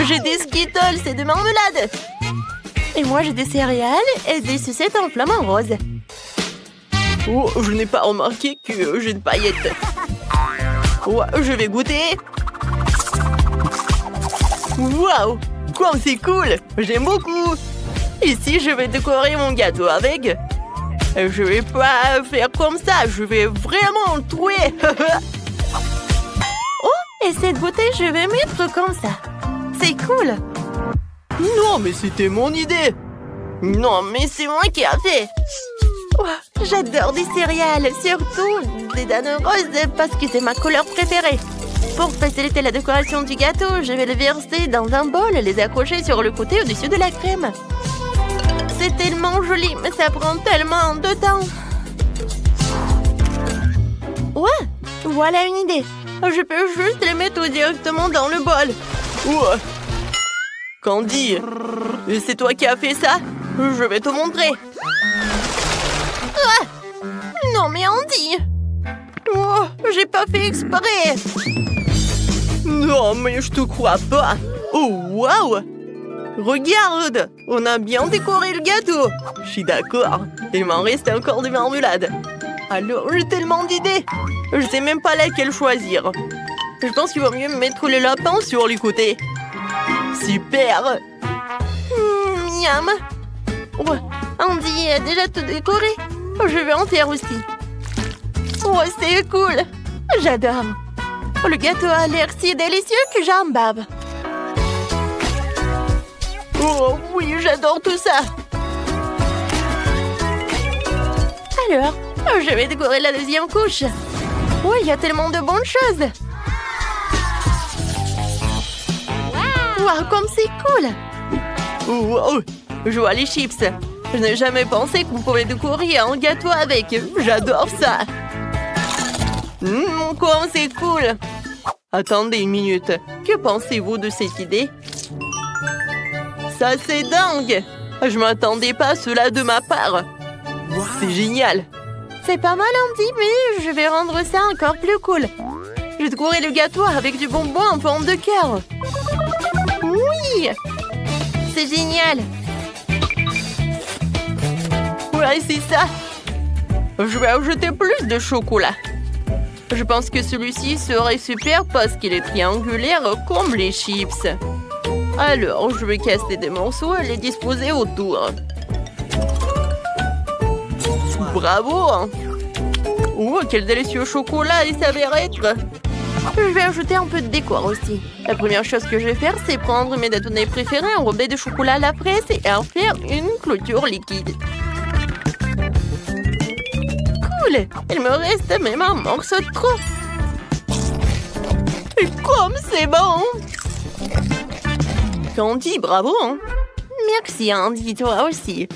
J'ai des Skittles et de marmelade. Et moi, j'ai des céréales et des sucettes en flamant rose. Oh, je n'ai pas remarqué que j'ai une paillette. Oh, je vais goûter. Waouh, comme c'est cool. J'aime beaucoup. Ici, je vais décorer mon gâteau avec. Je vais pas faire comme ça. Je vais vraiment le trouer. Oh, et cette bouteille, je vais mettre comme ça. C'est cool. Non, mais c'était mon idée. Non, mais c'est moi qui a fait. Oh, j'adore des céréales, surtout des dattes roses parce que c'est ma couleur préférée. Pour faciliter la décoration du gâteau, je vais les verser dans un bol et les accrocher sur le côté au-dessus de la crème. C'est tellement joli, mais ça prend tellement de temps. Ouais, voilà une idée. Je peux juste les mettre directement dans le bol. Ouais. Candy, c'est toi qui as fait ça? Je vais te montrer. Ah! Non mais Andy! Oh, j'ai pas fait exprès! Non mais je te crois pas! Oh waouh! Regarde! On a bien décoré le gâteau! Je suis d'accord, il m'en reste encore des marmelades. Alors j'ai tellement d'idées! Je sais même pas laquelle choisir. Je pense qu'il vaut mieux mettre le lapin sur les côtés. Super! Miam! Oh, Andy a déjà tout décoré. Je vais en faire aussi. Oh, c'est cool. J'adore. Le gâteau a l'air si délicieux que j'en bave. Oh oui, j'adore tout ça. Alors, je vais décorer la deuxième couche. Oh, il y a tellement de bonnes choses. Wow, comme c'est cool. Wow, je vois les chips. Je n'ai jamais pensé que vous pouvez décorer un gâteau avec. J'adore ça. Comme c'est cool. Attendez une minute. Que pensez-vous de cette idée? Ça, c'est dingue. Je m'attendais pas à cela de ma part. Wow. C'est génial. C'est pas mal, Andy, mais je vais rendre ça encore plus cool. Je vais décorer le gâteau avec du bonbon en forme de cœur. Oui. C'est génial. Ouais, c'est ça. Je vais ajouter plus de chocolat. Je pense que celui-ci serait super parce qu'il est triangulaire comme les chips. Alors, je vais casser des morceaux et les disposer autour. Bravo! Oh, quel délicieux chocolat il s'avère être! Je vais ajouter un peu de décor aussi. La première chose que je vais faire, c'est prendre mes bâtonnets préférés enrobés de chocolat à la fraise et en faire une clôture liquide. Cool! Il me reste même un morceau de trop. Et comme c'est bon! Candy, bravo! Hein? Merci Andy, toi aussi.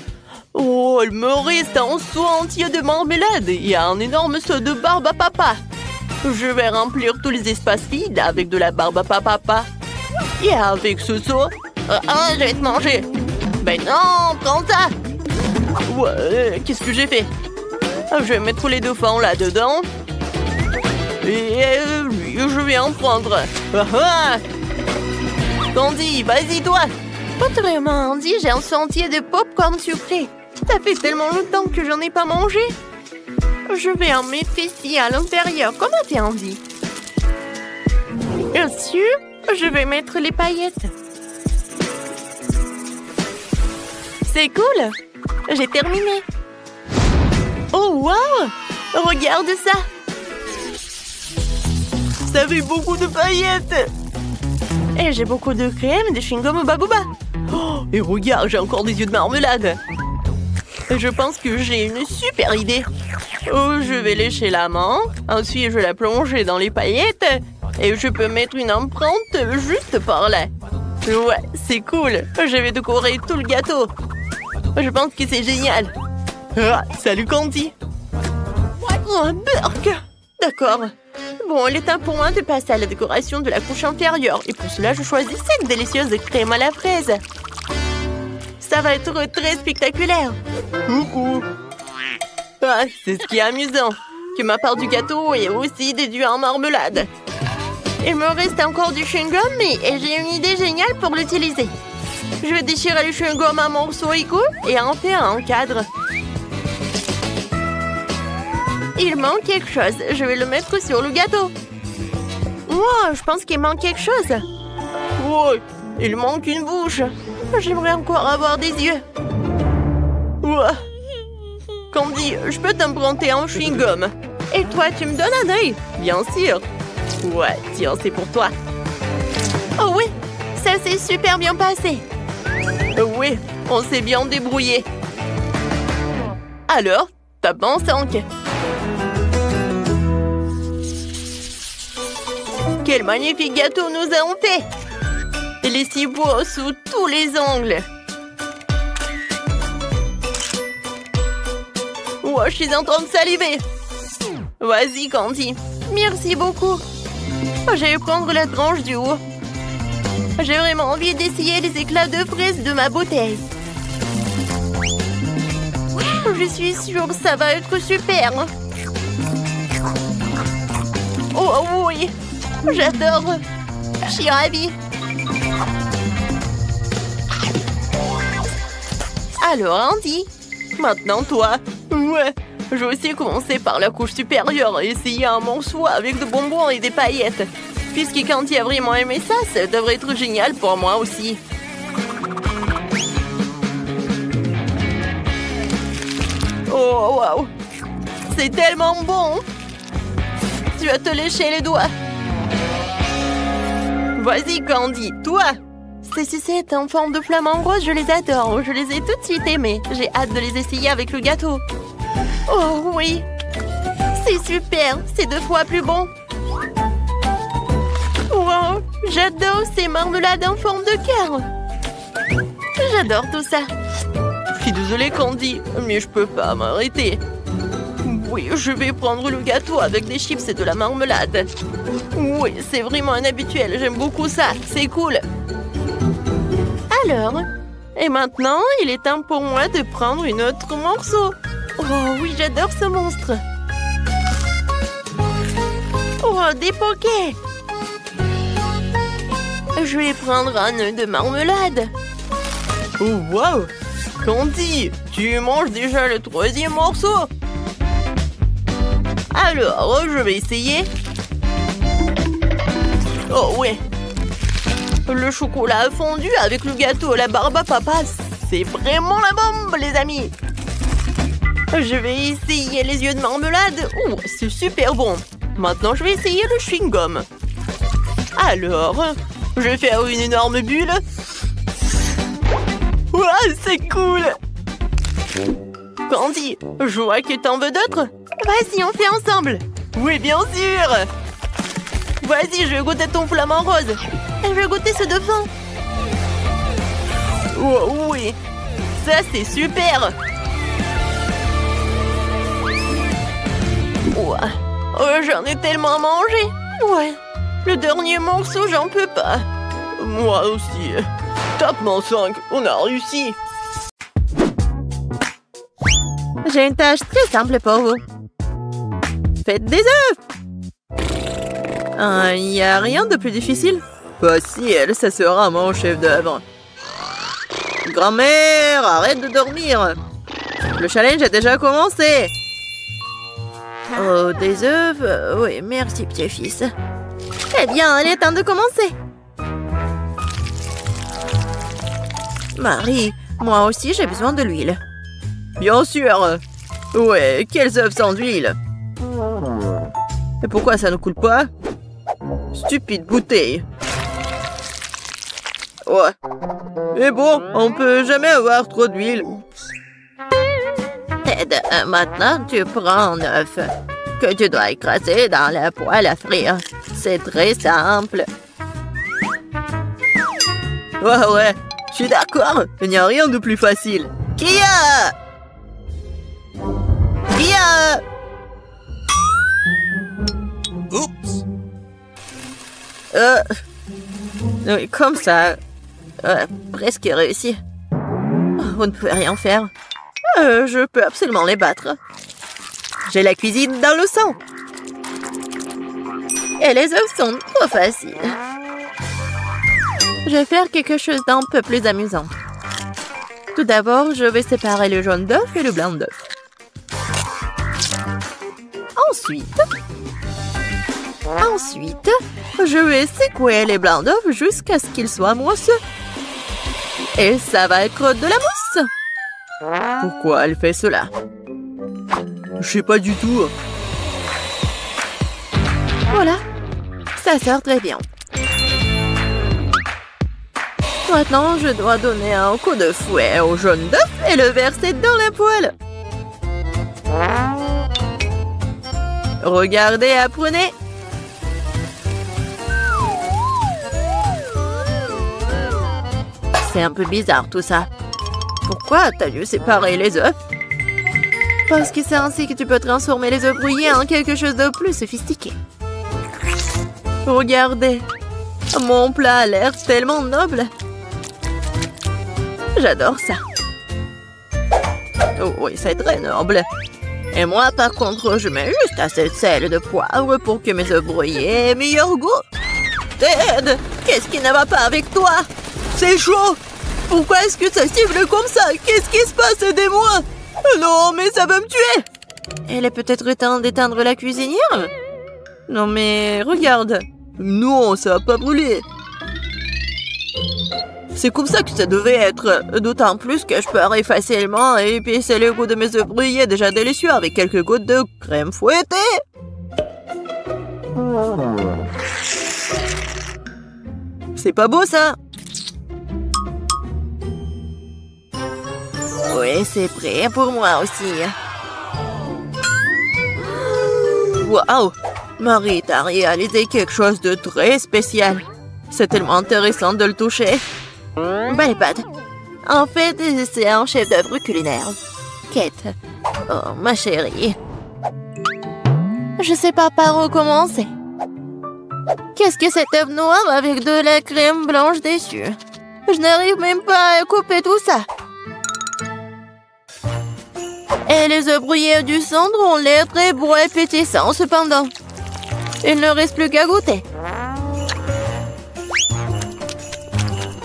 Oh, il me reste un seau entier de marmelade et un énorme seau de barbe à papa. Je vais remplir tous les espaces vides avec de la barbe à papa. Et avec ce seau... je vais te manger. Ben non, prends ça. Ouais, qu'est-ce que j'ai fait? Je vais mettre les deux fonds là-dedans. Et je vais en prendre. Candy, vas-y toi. Pas vraiment, Andy, j'ai un seau entier de pop-corn sucré. Ça fait tellement longtemps que j'en ai pas mangé. Je vais en mettre ici à l'intérieur. Comment t'es, Andy? Bien sûr, je vais mettre les paillettes. C'est cool. J'ai terminé. Oh, wow! Regarde ça. Ça fait beaucoup de paillettes. Et j'ai beaucoup de crème et de chewing-gum au Babouba. Oh, et regarde, j'ai encore des yeux de marmelade. Je pense que j'ai une super idée. Oh, je vais lécher la main. Ensuite, je vais la plonger dans les paillettes. Et je peux mettre une empreinte juste par là. Ouais, c'est cool. Je vais décorer tout le gâteau. Je pense que c'est génial. Ah, salut Candy. Oh, Burk. D'accord. Bon, il est temps pour moi de passer à la décoration de la couche inférieure. Et pour cela, je choisis cette délicieuse crème à la fraise. Ça va être très spectaculaire. Coucou. Ah, c'est ce qui est amusant. Que ma part du gâteau est aussi déduite en marmelade. Il me reste encore du chewing-gum et j'ai une idée géniale pour l'utiliser. Je vais déchirer le chewing-gum en morceaux égaux et en faire un cadre. Il manque quelque chose. Je vais le mettre sur le gâteau. Wow, je pense qu'il manque quelque chose. Ouais, il manque une bouche. J'aimerais encore avoir des yeux. Ouais. Candy, je peux t'emprunter un chewing-gum. Et toi, tu me donnes un œil? Bien sûr. Ouais, tiens, c'est pour toi. Oh oui, ça s'est super bien passé. Oui, on s'est bien débrouillé. Alors, tape en 5. Quel magnifique gâteau nous avons fait! Il est si beau sous tous les angles. Oh, je suis en train de saliver. Vas-y, Candy. Merci beaucoup. Je vais prendre la tranche du haut. J'ai vraiment envie d'essayer les éclats de fraises de ma bouteille. Je suis sûre que ça va être super. Oh oui, j'adore. Je suis ravie. Alors, Andy, maintenant toi. Ouais, je vais aussi commencer par la couche supérieure et essayer un morceau avec de bonbons et des paillettes. Puisque Candy a vraiment aimé ça, ça devrait être génial pour moi aussi. Oh, waouh! C'est tellement bon! Tu vas te lécher les doigts. Vas-y, Candy, toi! Ces sucettes en forme de flamant rose, je les adore. Je les ai tout de suite aimées. J'ai hâte de les essayer avec le gâteau. Oh oui! C'est super! C'est 2 fois plus bon. Wow! J'adore ces marmelades en forme de cœur. J'adore tout ça. Je suis désolée, Candy, mais je peux pas m'arrêter. Oui, je vais prendre le gâteau avec des chips et de la marmelade. Oui, c'est vraiment un habituel. J'aime beaucoup ça. C'est cool. Alors, et maintenant, il est temps pour moi de prendre une autre morceau. Oh oui, j'adore ce monstre. Oh, des pokés. Je vais prendre un nœud de marmelade. Oh, wow! Candy, tu manges déjà le 3e morceau? Alors, je vais essayer. Oh, ouais. Le chocolat fondu avec le gâteau à la barbe à papa, c'est vraiment la bombe, les amis. Je vais essayer les yeux de marmelade. Oh, c'est super bon. Maintenant, je vais essayer le chewing-gum. Alors, je vais faire une énorme bulle. Wow, c'est cool! Candy, je vois que t'en veux d'autres. Vas-y, on fait ensemble. Oui, bien sûr. Vas-y, je vais goûter ton flamant rose. Et je vais goûter ce devant. Oh, oui, ça c'est super. Ouais. Oh, j'en ai tellement mangé. Ouais, le dernier morceau, j'en peux pas. Moi aussi. Tape-moi 5, on a réussi. J'ai une tâche très simple pour vous. Faites des œufs. Il n'y a rien de plus difficile. Facile, ça sera mon chef d'œuvre. Grand-mère, arrête de dormir. Le challenge a déjà commencé. Oh, des œufs? Oui, merci, petit-fils. Eh bien, il est temps de commencer. Marie, moi aussi j'ai besoin de l'huile. Bien sûr. Ouais, quels œufs sans huile? Et pourquoi ça ne coule pas? Stupide bouteille. Ouais. Mais bon, on peut jamais avoir trop d'huile. Ted, maintenant tu prends un œuf que tu dois écraser dans la poêle à frire. C'est très simple. Ouais, je suis d'accord. Il n'y a rien de plus facile. Kia! Oups. Oui, comme ça. Presque réussi. Vous ne pouvez rien faire. Je peux absolument les battre. J'ai la cuisine dans le sang. Et les œufs sont trop faciles. Je vais faire quelque chose d'un peu plus amusant. Tout d'abord, je vais séparer le jaune d'œuf et le blanc d'œuf. Ensuite, je vais secouer les blancs d'œuf jusqu'à ce qu'ils soient mousseux. Et ça va être de la mousse. Pourquoi elle fait cela? Je sais pas du tout. Voilà, ça sort très bien. Maintenant, je dois donner un coup de fouet au jaune d'œuf et le verser dans la poêle. Regardez, apprenez. C'est un peu bizarre tout ça. Pourquoi t'as dû séparer les œufs? Parce que c'est ainsi que tu peux transformer les œufs brouillés en quelque chose de plus sophistiqué. Regardez, mon plat a l'air tellement noble. J'adore ça. Oh oui, c'est très noble. Et moi, par contre, je mets juste assez de sel et de poivre pour que mes œufs brouillés aient meilleur goût. Ted, qu'est-ce qui ne va pas avec toi? C'est chaud. Pourquoi est-ce que ça siffle comme ça? Qu'est-ce qui se passe? Aidez-moi. Non, mais ça va me tuer. Elle est peut-être temps d'éteindre la cuisinière? Non, mais regarde. Non, ça va pas brûler. C'est comme ça que ça devait être. D'autant plus que je parie facilement et épicer le goût de mes œufs brouillés déjà délicieux avec quelques gouttes de crème fouettée. C'est pas beau, ça? Oui, c'est prêt pour moi aussi. Waouh! Marie, t'as réalisé quelque chose de très spécial. C'est tellement intéressant de le toucher. Bonne pâte. En fait, c'est un chef-d'œuvre culinaire. Kate. Oh, ma chérie. Je sais pas par où commencer. Qu'est-ce que cet œuf noir avec de la crème blanche dessus? Je n'arrive même pas à couper tout ça. Et les œufs brouillés du centre ont l'air très beaux et pétissants cependant. Il ne reste plus qu'à goûter.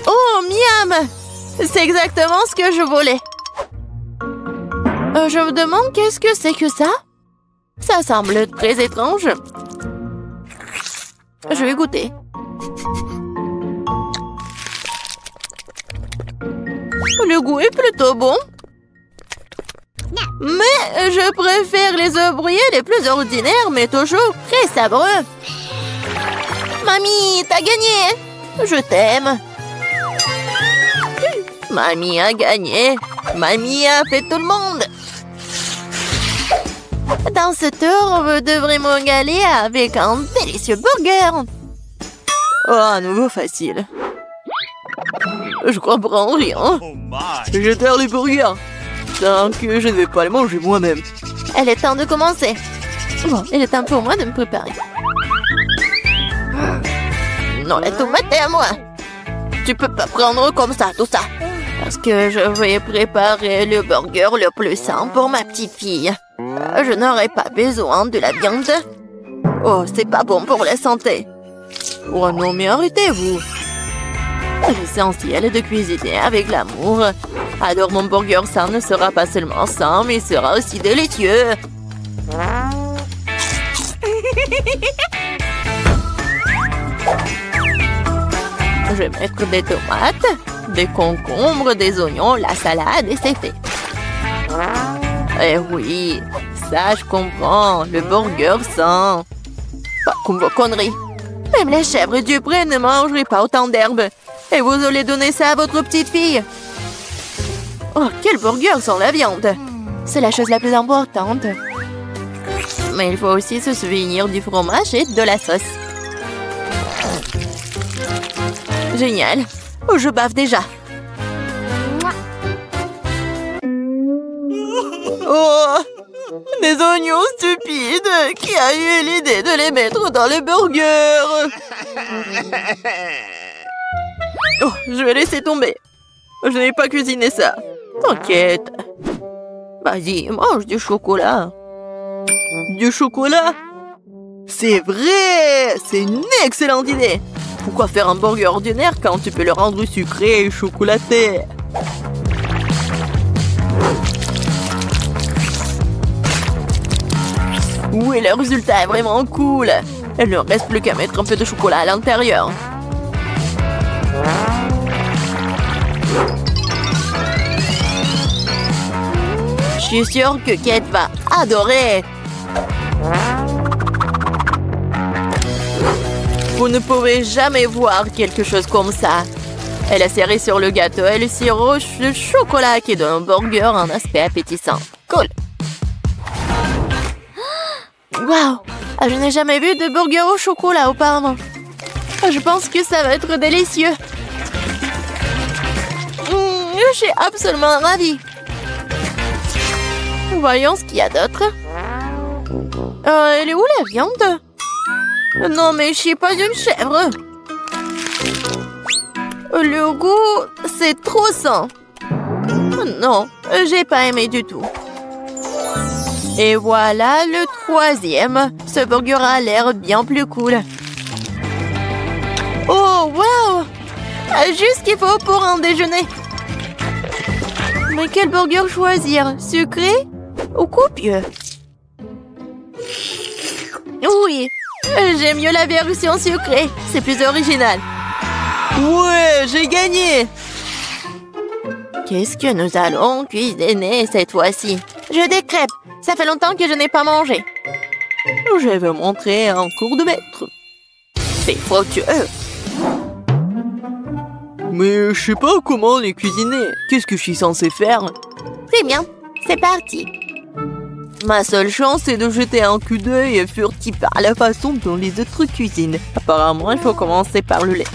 Oh, miam! C'est exactement ce que je voulais. Je me demande qu'est-ce que c'est que ça? Ça semble très étrange. Je vais goûter. Le goût est plutôt bon. Mais je préfère les œufs brouillés les plus ordinaires, mais toujours très savoureux. Mamie, t'as gagné! Je t'aime. Mamie a gagné. Mamie a fait tout le monde. Dans ce tour, vous devrez me régaler avec un délicieux burger. Oh, à nouveau facile. Je comprends rien. Je terre les burgers. Tant que je ne vais pas les manger moi-même. Elle est temps de commencer. Bon, il est temps pour moi de me préparer. Non, la tomate est à moi. Tu peux pas prendre comme ça, tout ça. Parce que je vais préparer le burger le plus sain pour ma petite fille. Je n'aurai pas besoin de la viande. Oh, c'est pas bon pour la santé. Oh non, mais arrêtez-vous. L'essentiel est de cuisiner avec l'amour. Alors mon burger sain ne sera pas seulement sain, mais sera aussi délicieux. Je vais mettre des tomates, des concombres, des oignons, la salade et c'est fait. Eh oui, ça je comprends, le burger sain. Pas comme vos conneries. Même les chèvres du pré ne mangeraient pas autant d'herbes. Et vous allez donner ça à votre petite fille. Oh, quel burger sans la viande. C'est la chose la plus importante. Mais il faut aussi se souvenir du fromage et de la sauce. Génial. Oh, je bave déjà. Oh, des oignons stupides. Qui a eu l'idée de les mettre dans les burgers? Oh, je vais laisser tomber. Je n'ai pas cuisiné ça. T'inquiète. Vas-y, mange du chocolat. Du chocolat? C'est vrai! C'est une excellente idée! Pourquoi faire un burger ordinaire quand tu peux le rendre sucré et chocolaté? Oui, le résultat est vraiment cool! Il ne reste plus qu'à mettre un peu de chocolat à l'intérieur. Je suis sûre que Kate va adorer! Vous ne pouvez jamais voir quelque chose comme ça. Elle a serré sur le gâteau et le sirop de chocolat qui donne au burger un aspect appétissant. Cool! Waouh! Je n'ai jamais vu de burger au chocolat auparavant. Je pense que ça va être délicieux. Je suis absolument ravie. Voyons ce qu'il y a d'autre. Elle est où la viande? Non, mais je suis pas une chèvre. Le goût, c'est trop sain. Non, j'ai pas aimé du tout. Et voilà le troisième. Ce burger a l'air bien plus cool. Oh, wow! Juste ce qu'il faut pour un déjeuner. Mais quel burger choisir? Sucré ou copieux? Oui, j'aime mieux la version sucrée. C'est plus original. Ouais, j'ai gagné! Qu'est-ce que nous allons cuisiner cette fois-ci? Je des crêpes. Ça fait longtemps que je n'ai pas mangé. Je vais montrer un cours de maître. C'est fructueux. Mais je sais pas comment les cuisiner. Qu'est-ce que je suis censée faire? Très bien, c'est parti. Ma seule chance est de jeter un coup d'œil furtif à la façon dont les autres cuisinent. Apparemment, il faut commencer par le lait.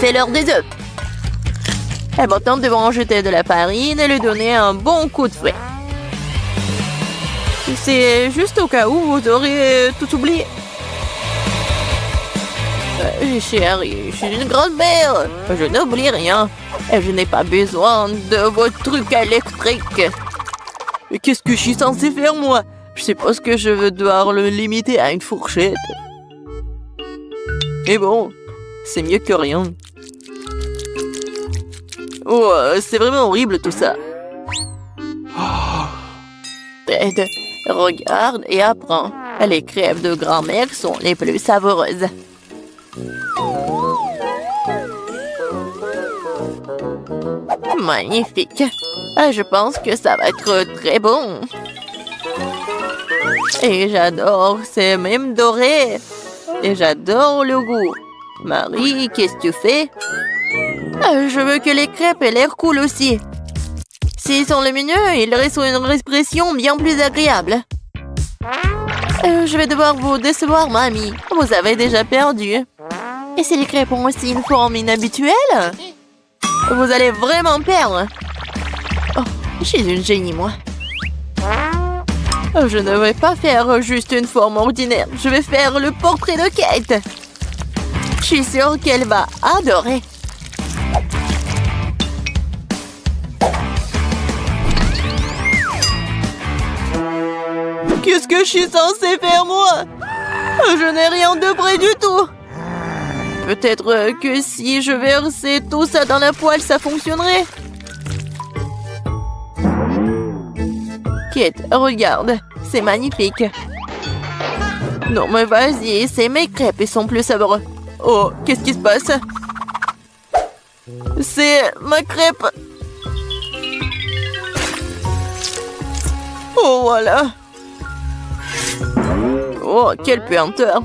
C'est l'heure des œufs. Et maintenant, nous devons en jeter de la farine et lui donner un bon coup de fouet. C'est juste au cas où vous aurez tout oublié. Chérie, je suis une grand-mère. Je n'oublie rien. Et je n'ai pas besoin de vos trucs électriques. Mais qu'est-ce que je suis censée faire, moi? Je suppose que je vais devoir le limiter à une fourchette. Mais bon, c'est mieux que rien. Oh, c'est vraiment horrible tout ça. Ted, regarde et apprends. Les crêpes de grand-mère sont les plus savoureuses. Magnifique. Je pense que ça va être très bon. Et j'adore, c'est même doré. Et j'adore le goût. Marie, qu'est-ce que tu fais? Je veux que les crêpes aient l'air cool aussi. S'ils sont lumineux, ils restent une expression bien plus agréable. Je vais devoir vous décevoir, mamie. Vous avez déjà perdu. Et si les crêpes ont aussi une forme inhabituelle? Vous allez vraiment perdre. Oh, je suis une génie, moi. Je ne vais pas faire juste une forme ordinaire. Je vais faire le portrait de Kate. Je suis sûre qu'elle va adorer. Qu'est-ce que je suis censée faire, moi? Je n'ai rien de près du tout. Peut-être que si je versais tout ça dans la poêle, ça fonctionnerait. Kate, regarde. C'est magnifique. Non, mais vas-y, c'est mes crêpes, ils sont plus savoureux. Oh, qu'est-ce qui se passe? C'est ma crêpe. Oh, voilà. Oh, quelle puanteur.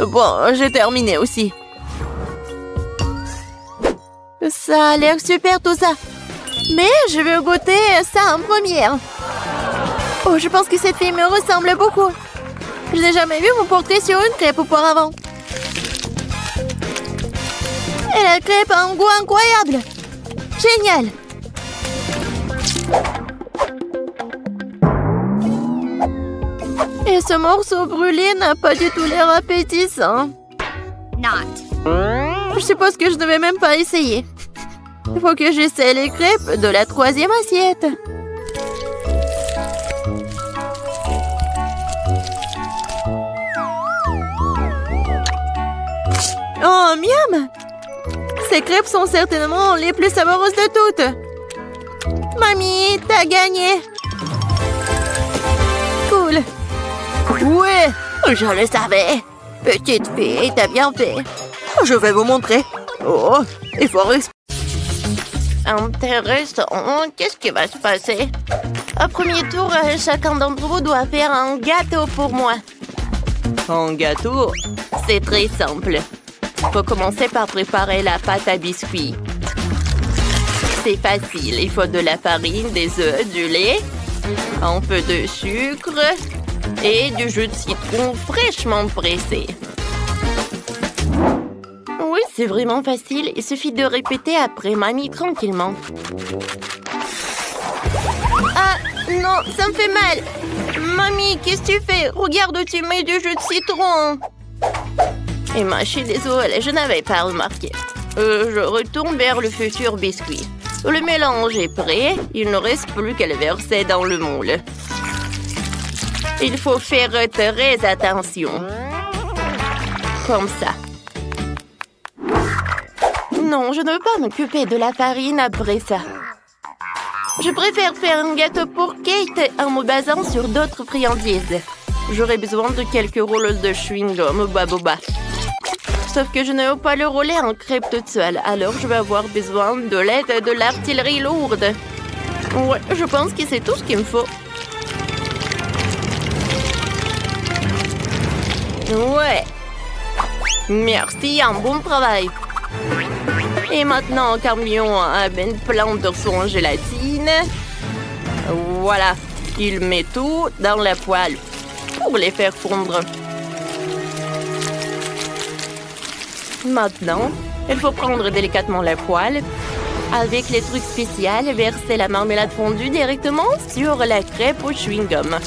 Bon, j'ai terminé aussi. Ça a l'air super tout ça. Mais je veux goûter ça en première. Oh, je pense que cette fille me ressemble beaucoup. Je n'ai jamais vu mon portrait sur une crêpe auparavant. Et la crêpe a un goût incroyable. Génial. Et ce morceau brûlé n'a pas du tout l'air appétissant. Je suppose que je ne vais même pas essayer. Il faut que j'essaie les crêpes de la troisième assiette. Oh, miam! Ces crêpes sont certainement les plus savoureuses de toutes. Mamie, t'as gagné. Cool. Ouais, je le savais. Petite fille, t'as bien fait. Je vais vous montrer. Oh, il faut respirer. Intéressant. Qu'est-ce qui va se passer? Au premier tour, chacun d'entre vous doit faire un gâteau pour moi. Un gâteau? C'est très simple. Il faut commencer par préparer la pâte à biscuits. C'est facile. Il faut de la farine, des œufs, du lait, un peu de sucre et du jus de citron fraîchement pressé. Oui, c'est vraiment facile. Il suffit de répéter après mamie tranquillement. Ah, non, ça me fait mal. Mamie, qu'est-ce que tu fais? Regarde, tu mets du jus de citron. Emma, je suis désolée, je n'avais pas remarqué. Je retourne vers le futur biscuit. Le mélange est prêt. Il ne reste plus qu'à le verser dans le moule. Il faut faire très attention. Comme ça. Non, je ne veux pas m'occuper de la farine après ça. Je préfère faire un gâteau pour Kate en me basant sur d'autres friandises. J'aurai besoin de quelques rouleaux de chewing-gum Baboba. Sauf que je ne veux pas le rouler en crêpe toute seule, alors je vais avoir besoin de l'aide de l'artillerie lourde. Ouais, je pense que c'est tout ce qu'il me faut. Ouais. Merci, un bon travail. Et maintenant, camion amène plein de son gélatine. Voilà. Il met tout dans la poêle pour les faire fondre. Maintenant, il faut prendre délicatement la poêle. Avec les trucs spéciaux, verser la marmelade fondue directement sur la crêpe au chewing-gum.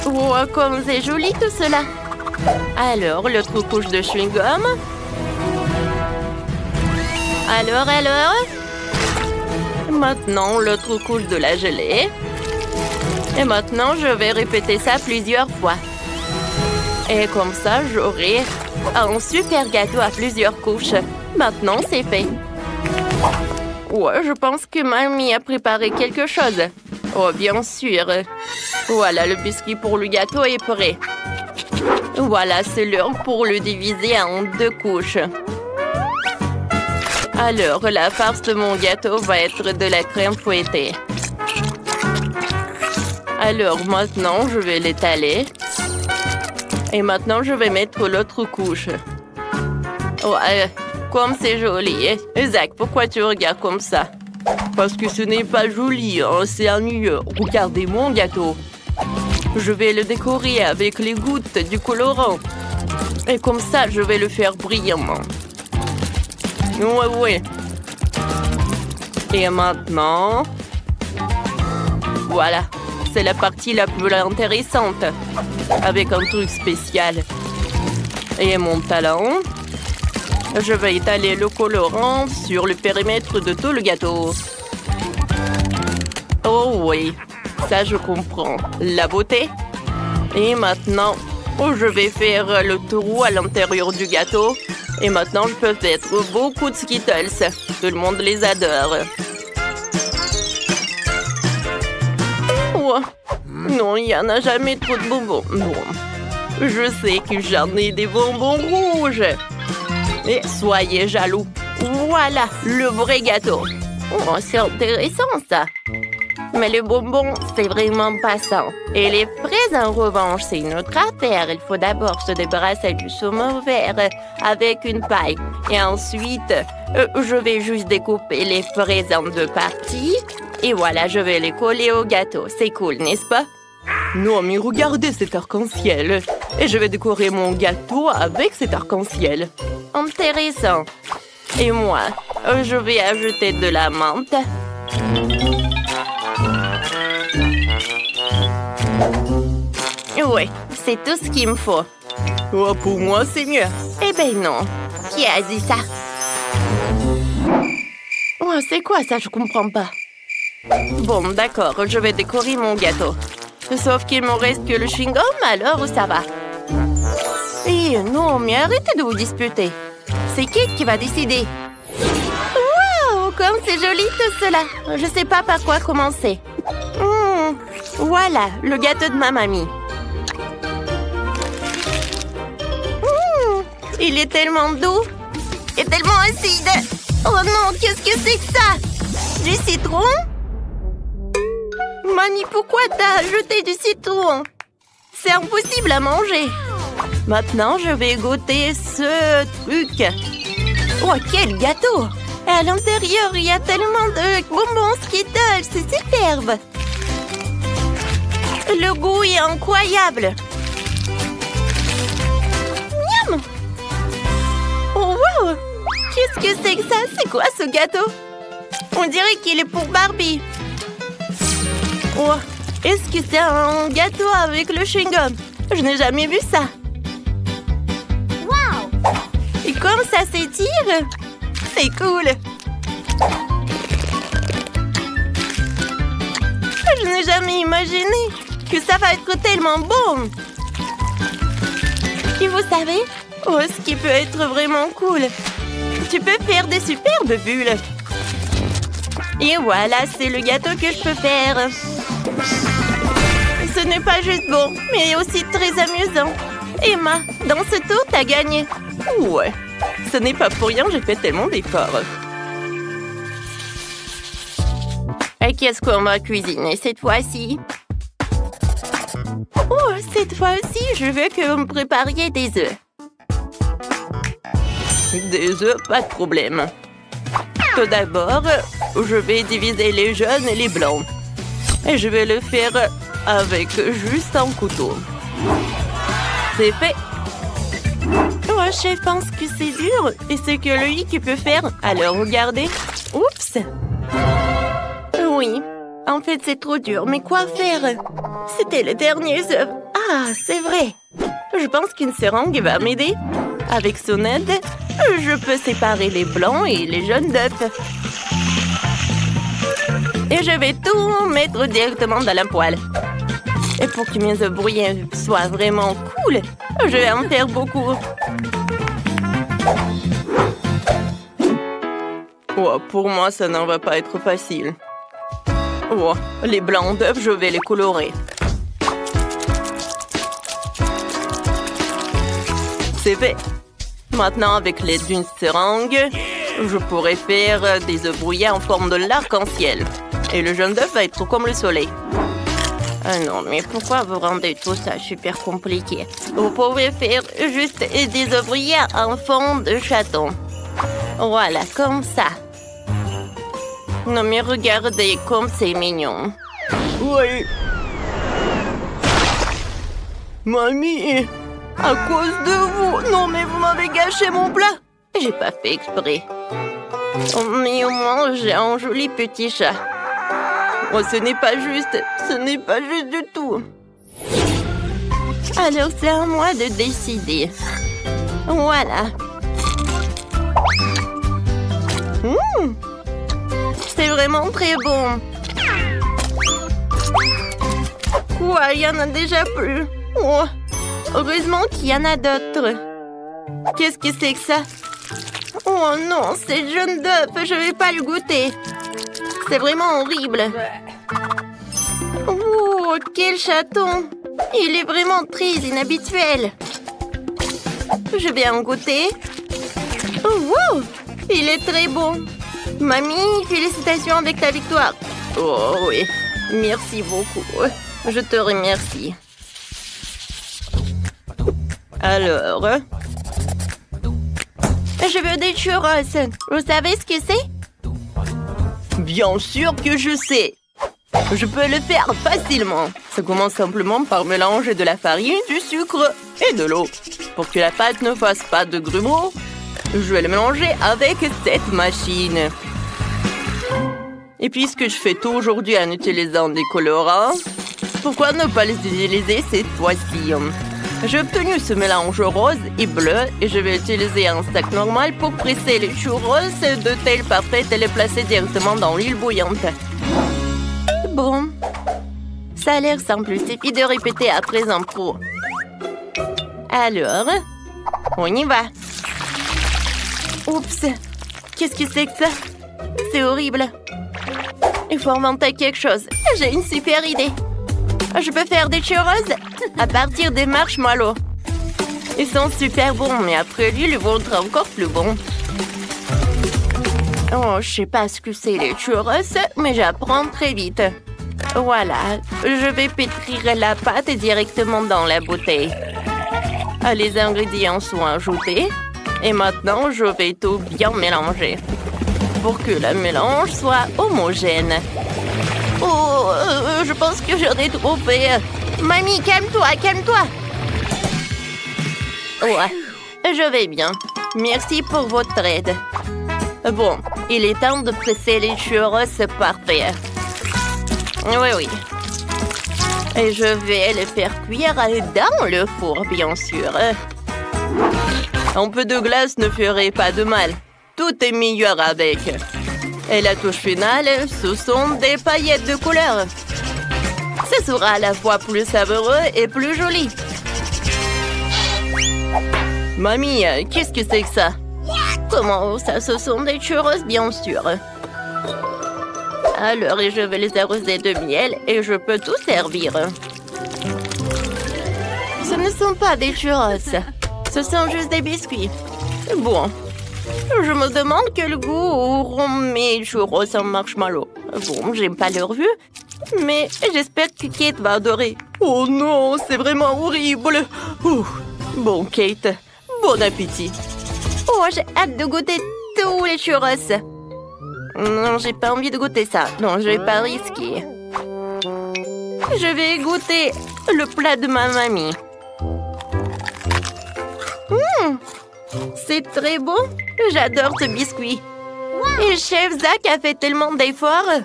Oh, comme c'est joli tout cela! Alors, l'autre couche de chewing-gum. Alors? Maintenant, l'autre couche de la gelée. Et maintenant, je vais répéter ça plusieurs fois. Et comme ça, j'aurai un super gâteau à plusieurs couches. Maintenant, c'est fait. Ouais, je pense que mamie a préparé quelque chose. Oh, bien sûr. Voilà, le biscuit pour le gâteau est prêt. Voilà, c'est l'heure pour le diviser en 2 couches. Alors, la farce de mon gâteau va être de la crème fouettée. Alors, maintenant, je vais l'étaler. Et maintenant, je vais mettre l'autre couche. Oh, comme c'est joli. Zach, pourquoi tu regardes comme ça? Parce que ce n'est pas joli, hein, c'est ennuyeux. Regardez mon gâteau. Je vais le décorer avec les gouttes du colorant. Et comme ça, je vais le faire brillamment. Ouais. Et maintenant... Voilà. C'est la partie la plus intéressante. Avec un truc spécial. Et mon talon. Je vais étaler le colorant sur le périmètre de tout le gâteau. Oh oui, ça je comprends. La beauté. Et maintenant, je vais faire le trou à l'intérieur du gâteau. Et maintenant, je peux mettre beaucoup de Skittles. Tout le monde les adore. Oh, non, il n'y en a jamais trop de bonbons. Bon, je sais que j'en ai des bonbons rouges. Et soyez jaloux. Voilà, le vrai gâteau. Oh, c'est intéressant, ça. Mais le bonbon, c'est vraiment passant. Et les fraises, en revanche, c'est une autre affaire. Il faut d'abord se débarrasser du saumon vert avec une paille. Et ensuite, je vais juste découper les fraises en 2 parties. Et voilà, je vais les coller au gâteau. C'est cool, n'est-ce pas? Non, mais regardez cet arc-en-ciel. Et je vais décorer mon gâteau avec cet arc-en-ciel. Intéressant. Et moi, je vais ajouter de la menthe. Oui, c'est tout ce qu'il me faut. Oh, pour moi, c'est mieux. Eh ben non. Qui a dit ça? Oh, c'est quoi ça? Je comprends pas. Bon, d'accord, je vais décorer mon gâteau. Sauf qu'il me reste que le chewing-gum, alors ça va. Eh non, mais arrêtez de vous disputer. C'est qui va décider? Waouh, comme c'est joli tout cela. Je sais pas par quoi commencer. Voilà, le gâteau de ma mamie. Il est tellement doux et tellement acide. Oh non, qu'est-ce que c'est que ça? Du citron? Mamie, pourquoi t'as ajouté du citron? C'est impossible à manger. Maintenant, je vais goûter ce truc. Oh, quel gâteau! Et à l'intérieur, il y a tellement de bonbons Skittles. C'est superbe. Le goût est incroyable. Miam! Oh, wow! Qu'est-ce que c'est que ça? C'est quoi ce gâteau? On dirait qu'il est pour Barbie. Oh, est-ce que c'est un gâteau avec le chewing-gum? Je n'ai jamais vu ça. Wow! Et comme ça s'étire, c'est cool. Je n'ai jamais imaginé que ça va être tellement bon. Et vous savez, ce qui peut être vraiment cool, tu peux faire des superbes bulles. Et voilà, c'est le gâteau que je peux faire. Ce n'est pas juste bon, mais aussi très amusant. Emma, dans ce tour, t'as gagné. Ouais, ce n'est pas pour rien, j'ai fait tellement d'efforts. Et qu'est-ce qu'on va cuisiner cette fois-ci? Oh, cette fois-ci, je veux que vous me prépariez des œufs. Des œufs, pas de problème. Tout d'abord, je vais diviser les jaunes et les blancs. Et je vais le faire avec juste un couteau. C'est fait. Oh, je pense que c'est dur et c'est que lui qui peut faire. Alors, regardez. Oups. Oui, en fait, c'est trop dur. Mais quoi faire? C'était les derniers œufs. Ah, c'est vrai. Je pense qu'une seringue va m'aider. Avec son aide, je peux séparer les blancs et les jaunes d'œufs. Et je vais tout mettre directement dans la poêle. Et pour que mes œufs brouillés soient vraiment cool, je vais en faire beaucoup. Oh, pour moi, ça n'en va pas être facile. Oh, les blancs d'œufs, je vais les colorer. C'est fait. Maintenant, avec l'aide d'une seringue, je pourrais faire des œufs brouillés en forme de l'arc-en-ciel. Et le jaune d'œuf va être comme le soleil. Ah non, mais pourquoi vous rendez tout ça super compliqué? Vous pouvez faire juste des œufs brouillés en forme de chaton. Voilà, comme ça. Non, mais regardez comme c'est mignon. Oui. Mamie, à cause de vous. Non, mais vous m'avez gâché mon plat. J'ai pas fait exprès. Oh, mais au moins, j'ai un joli petit chat. Oh, ce n'est pas juste. Ce n'est pas juste du tout. Alors, c'est à moi de décider. Voilà. C'est vraiment très bon. Quoi, il y en a déjà plus. Oh, heureusement qu'il y en a d'autres. Qu'est-ce que c'est que ça? Oh non, c'est jaune d'œuf, je vais pas le goûter. C'est vraiment horrible. Oh, quel chaton. Il est vraiment très inhabituel. Je vais en goûter. Oh, wow, il est très bon. Mamie, félicitations avec ta victoire. Oh oui, merci beaucoup. Je te remercie. Alors, je veux des churros. Vous savez ce que c'est? Bien sûr que je sais. Je peux le faire facilement. Ça commence simplement par mélanger de la farine, du sucre et de l'eau. Pour que la pâte ne fasse pas de grumeaux, je vais le mélanger avec cette machine. Et puisque je fais tout aujourd'hui en utilisant des colorants, pourquoi ne pas les utiliser cette fois-ci? J'ai obtenu ce mélange rose et bleu et je vais utiliser un sac normal pour presser les churros de telle parfaite et les placer directement dans l'huile bouillante. Bon, ça a l'air simple, il suffit de répéter après un pro. Alors, on y va. Oups, qu'est-ce que c'est que ça? C'est horrible. Il faut inventer quelque chose. J'ai une super idée. Je peux faire des churros à partir des marshmallows. Ils sont super bons, mais après lui, ils vont être encore plus bons. Oh, je sais pas ce que c'est les churros, mais j'apprends très vite. Voilà, je vais pétrir la pâte directement dans la bouteille. Les ingrédients sont ajoutés. Et maintenant, je vais tout bien mélanger pour que le mélange soit homogène. Oh, je pense que j'en ai trop fait. Mamie, calme-toi, calme-toi. Ouais, je vais bien. Merci pour votre aide. Bon, il est temps de presser les churros parfaits. Oui. Et je vais les faire cuire dans le four, bien sûr. Un peu de glace ne ferait pas de mal. Tout est meilleur avec. Et la touche finale, ce sont des paillettes de couleur. Ce sera à la fois plus savoureux et plus joli. Mamie, qu'est-ce que c'est que ça? Comment ça? Ce sont des churros, bien sûr. Alors, je vais les arroser de miel et je peux tout servir. Ce ne sont pas des churros. Ce sont juste des biscuits. Bon, je me demande quel goût auront mes churros en marshmallow. Bon, j'aime pas leur vue, mais j'espère que Kate va adorer. Oh non, c'est vraiment horrible. Bon, Kate, bon appétit. Oh, j'ai hâte de goûter tous les churros. Non, j'ai pas envie de goûter ça. Non, je vais pas risquer. Je vais goûter le plat de ma mamie. C'est très bon. J'adore ce biscuit. Et chef Zach a fait tellement d'efforts.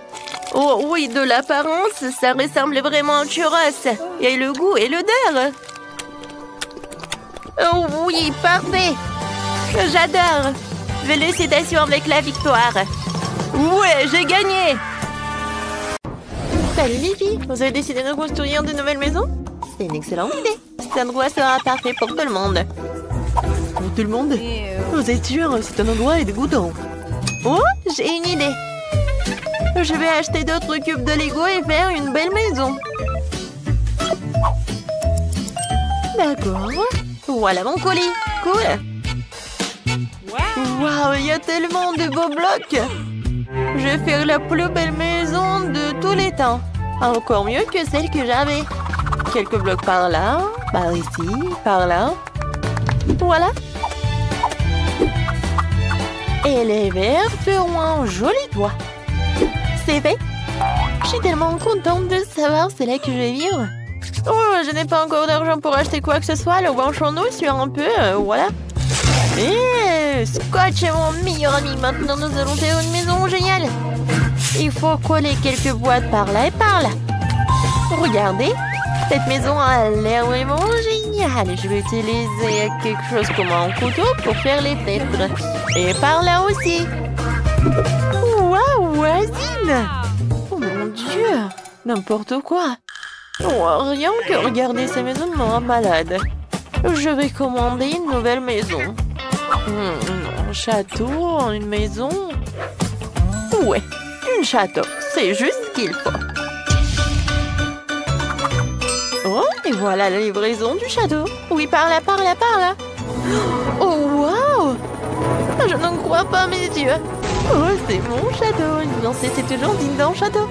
Oh oui, de l'apparence, ça ressemble vraiment au churros. Et le goût et l'odeur. Oh oui, parfait. J'adore. Félicitations avec la victoire. Ouais, j'ai gagné. Salut les filles, vous avez décidé de construire de nouvelles maisons? C'est une excellente idée. Cet endroit sera parfait pour tout le monde. Pour tout le monde? Vous êtes sûr? C'est un endroit dégoûtant. Oh, j'ai une idée. Je vais acheter d'autres cubes de Lego et faire une belle maison. D'accord. Voilà mon colis. Cool. Waouh, il y a tellement de beaux blocs. Je vais faire la plus belle maison de tous les temps. Encore mieux que celle que j'avais. Quelques blocs par là, par ici, par là. Voilà. Et les verres feront un joli toit. C'est fait. Je suis tellement contente de savoir c'est là que je vais vivre. Oh, je n'ai pas encore d'argent pour acheter quoi que ce soit. Alors branchons-nous sur un peu, voilà. Et Scotch est mon meilleur ami. Maintenant, nous allons faire une maison géniale. Il faut coller quelques boîtes par là et par là. Regardez, cette maison a l'air vraiment géniale. Je vais utiliser quelque chose comme un couteau pour faire les fenêtres. Et par là aussi. Waouh, voisine! Oh mon Dieu, n'importe quoi. Oh, rien que regarder ces maisons me rend malade. Je vais commander une nouvelle maison. Un château, une maison. Ouais, un château. C'est juste ce qu'il faut. Oh, et voilà la livraison du château. Oui, par là, par là, par là. Oh, waouh! Je n'en crois pas mes yeux. Oh, c'est mon château. Non, c'était toujours digne d'un château.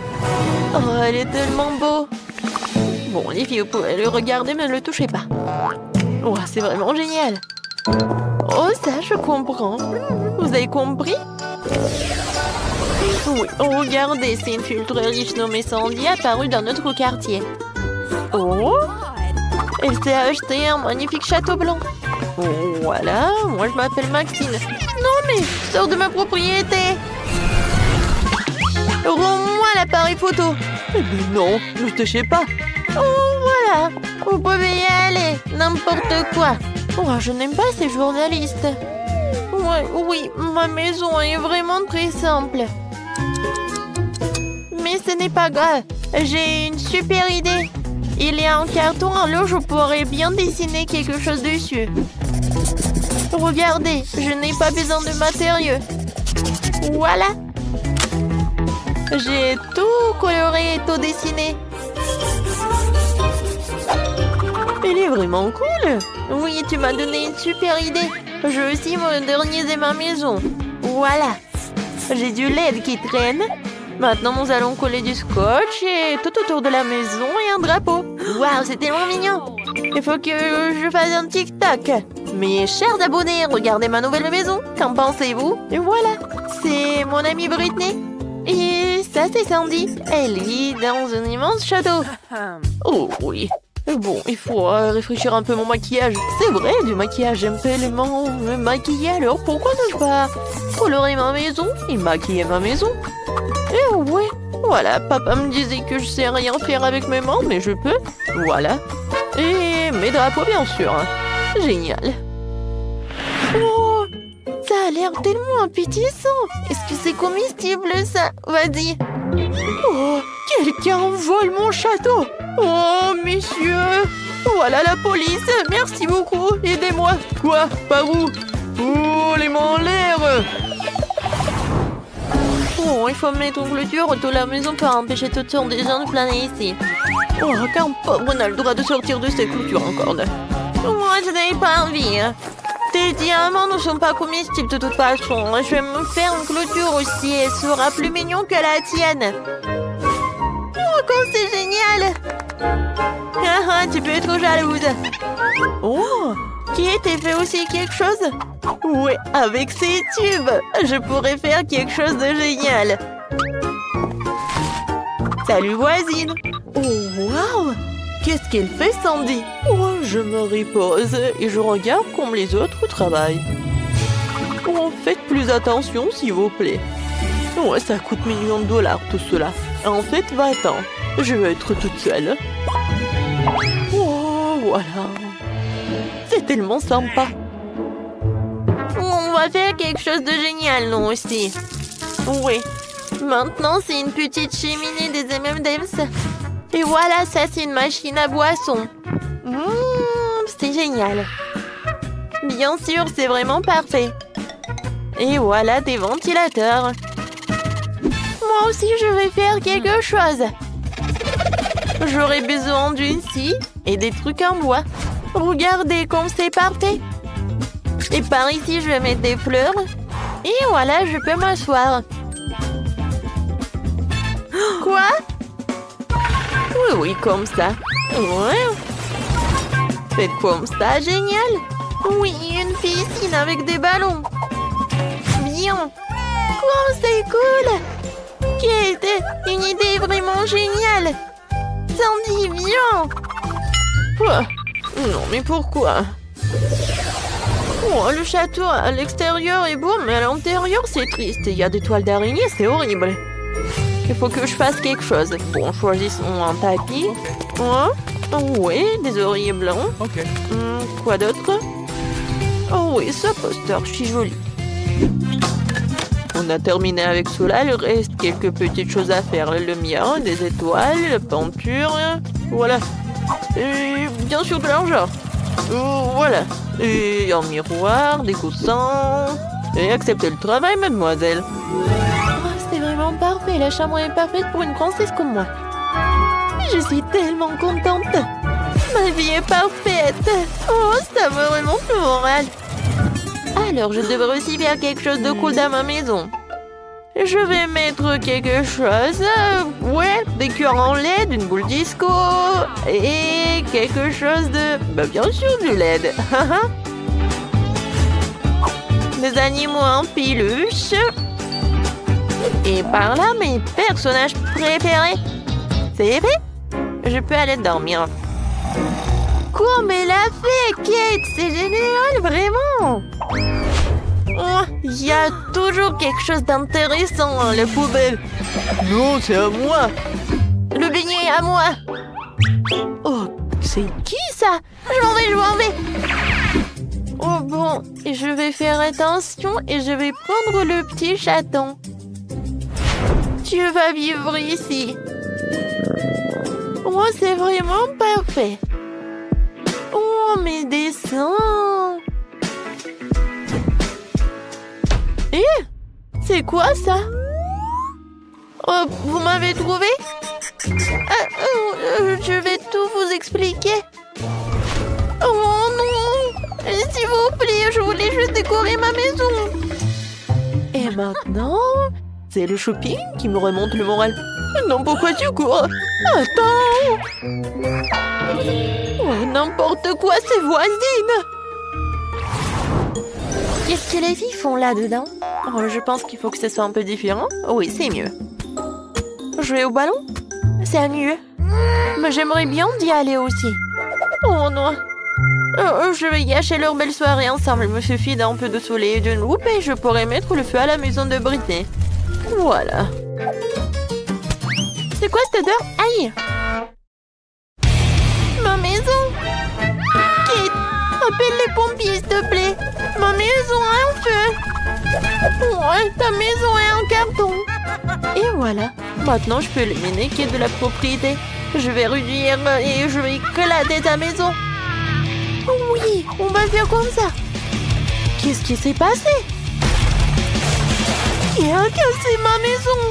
Oh, elle est tellement beau. Bon, les filles, vous pouvez le regarder, mais ne le touchez pas. Oh, c'est vraiment génial. Oh, ça, je comprends. Vous avez compris? Oui, oh, regardez, c'est une fille très riche nommée Sandy apparue dans notre quartier. Oh, elle s'est acheté un magnifique château blanc. Oh, voilà, moi je m'appelle Maxine. Non, mais sors de ma propriété. Rends-moi l'appareil photo. Mais non, ne touchez pas. Oh, voilà, vous pouvez y aller, n'importe quoi. Oh, je n'aime pas ces journalistes. Ouais, oui, ma maison est vraiment très simple. Mais ce n'est pas grave, j'ai une super idée. Il y a un carton, alors je pourrais bien dessiner quelque chose dessus. Regardez, je n'ai pas besoin de matériaux. Voilà. J'ai tout coloré et tout dessiné. Il est vraiment cool. Oui, tu m'as donné une super idée. Je vais aussi moderniser ma maison. Voilà. J'ai du LED qui traîne. Maintenant, nous allons coller du scotch et tout autour de la maison et un drapeau. Waouh, c'est tellement mignon. Il faut que je fasse un TikTok. Mes chers abonnés, regardez ma nouvelle maison. Qu'en pensez-vous? Et voilà, c'est mon amie Britney. Et ça, c'est Sandy. Elle vit dans un immense château. Oh oui. Bon, il faut réfléchir un peu mon maquillage. C'est vrai, du maquillage, j'aime tellement me maquiller. Alors pourquoi ne pas colorer ma maison et maquiller ma maison? Et ouais, voilà, papa me disait que je sais rien faire avec mes mains, mais je peux. Voilà. Et mes drapeaux, bien sûr. Génial. Oh, ça a l'air tellement appétissant. Est-ce que c'est comestible, ça? Vas-y. Oh, quelqu'un vole mon château. Oh, messieurs. Voilà la police. Merci beaucoup. Aidez-moi. Quoi? Par où? Oh, les mains en l'air. Oh, il faut mettre une clôture autour de la maison pour empêcher toutes sortes de gens de flâner ici. Oh, qu'un pauvre n'a le droit de sortir de cette clôture encore. Moi, je n'avais pas envie. Tes diamants ne sont pas comestibles de toute façon. Je vais me faire une clôture aussi. Elle sera plus mignon que la tienne. Oh, comme c'est génial. Tu peux être jalouse. Oh, qui était fait aussi quelque chose? Ouais, avec ces tubes, je pourrais faire quelque chose de génial. Salut voisine. Oh, waouh. Qu'est-ce qu'elle fait, Sandy? Oh, je me repose et je regarde comme les autres travaillent. Oh, faites plus attention, s'il vous plaît. Ouais, ça coûte millions de dollars, tout cela. En fait, va-t'en. Je vais être toute seule. Oh, voilà. C'est tellement sympa. On va faire quelque chose de génial, nous aussi. Oui. Maintenant, c'est une petite cheminée des M&M's. Et voilà, ça, c'est une machine à boisson. C'est génial. Bien sûr, c'est vraiment parfait. Et voilà des ventilateurs. Moi aussi, je vais faire quelque chose. J'aurai besoin d'une scie et des trucs en bois. Regardez comme c'est parfait. Et par ici, je vais mettre des fleurs. Et voilà, je peux m'asseoir. Quoi? Oui, oui, comme ça. Ouais. Faites comme ça, génial. Oui, une piscine avec des ballons. Bien. Oh, c'est cool. Qui était une idée vraiment géniale. Sandy, viens. Quoi? Non, mais pourquoi? Oh, le château à l'extérieur est beau, mais à l'intérieur, c'est triste. Il y a des toiles d'araignée, c'est horrible. Il faut que je fasse quelque chose. Bon, choisissons un tapis. Oh, oui, des oreillers blancs. Quoi d'autre? Oh oui, ce poster, c'est joli. On a terminé avec cela, il reste quelques petites choses à faire. La lumière, des étoiles, la peinture, voilà. Et bien sûr de l'argent. Voilà. Et un miroir, des coussins. Et acceptez le travail, mademoiselle. Oh, c'est vraiment parfait, la chambre est parfaite pour une princesse comme moi. Je suis tellement contente. Ma vie est parfaite. Oh, ça me remonte le moral. Alors, je devrais aussi faire quelque chose de cool dans ma maison. Je vais mettre quelque chose. Ouais, des cœurs en LED, une boule disco. Et quelque chose de... Bah, bien sûr, du LED. Des animaux en peluche. Et par là, mes personnages préférés. C'est vrai? Je peux aller dormir. Comme elle a fait, Kate! C'est génial, vraiment! Oh, il y a toujours quelque chose d'intéressant dans la poubelle. Non, c'est à moi. Le beignet est à moi. Oh, c'est qui ça? Je m'en vais. Oh bon, je vais faire attention et je vais prendre le petit chaton. Tu vas vivre ici. Oh, c'est vraiment parfait. Oh, mes dessins. C'est quoi ça? Oh, vous m'avez trouvé? Je vais tout vous expliquer. Oh non! S'il vous plaît, je voulais juste décorer ma maison. Et maintenant, c'est le shopping qui me remonte le moral. Non, pourquoi tu cours? Attends! Oh, n'importe quoi, c'est voisine! Qu'est-ce que les filles font là-dedans? Oh, je pense qu'il faut que ce soit un peu différent. Oui, c'est mieux. Jouer au ballon? C'est mieux. Mais j'aimerais bien d'y aller aussi. Oh non! Je vais gâcher leur belle soirée ensemble. Il me suffit d'un peu de soleil et d'une loupe et je pourrai mettre le feu à la maison de Britney. Voilà. C'est quoi cette odeur? Aïe! Ma maison! Kate, appelle les pompiers, s'il te plaît. Ma maison a un feu. Ouais, ta maison est en carton. Et voilà. Maintenant, je peux éliminer Kate de la propriété. Je vais réduire et je vais éclater ta maison. Oui, on va faire comme ça. Qu'est-ce qui s'est passé? Qui a cassé ma maison?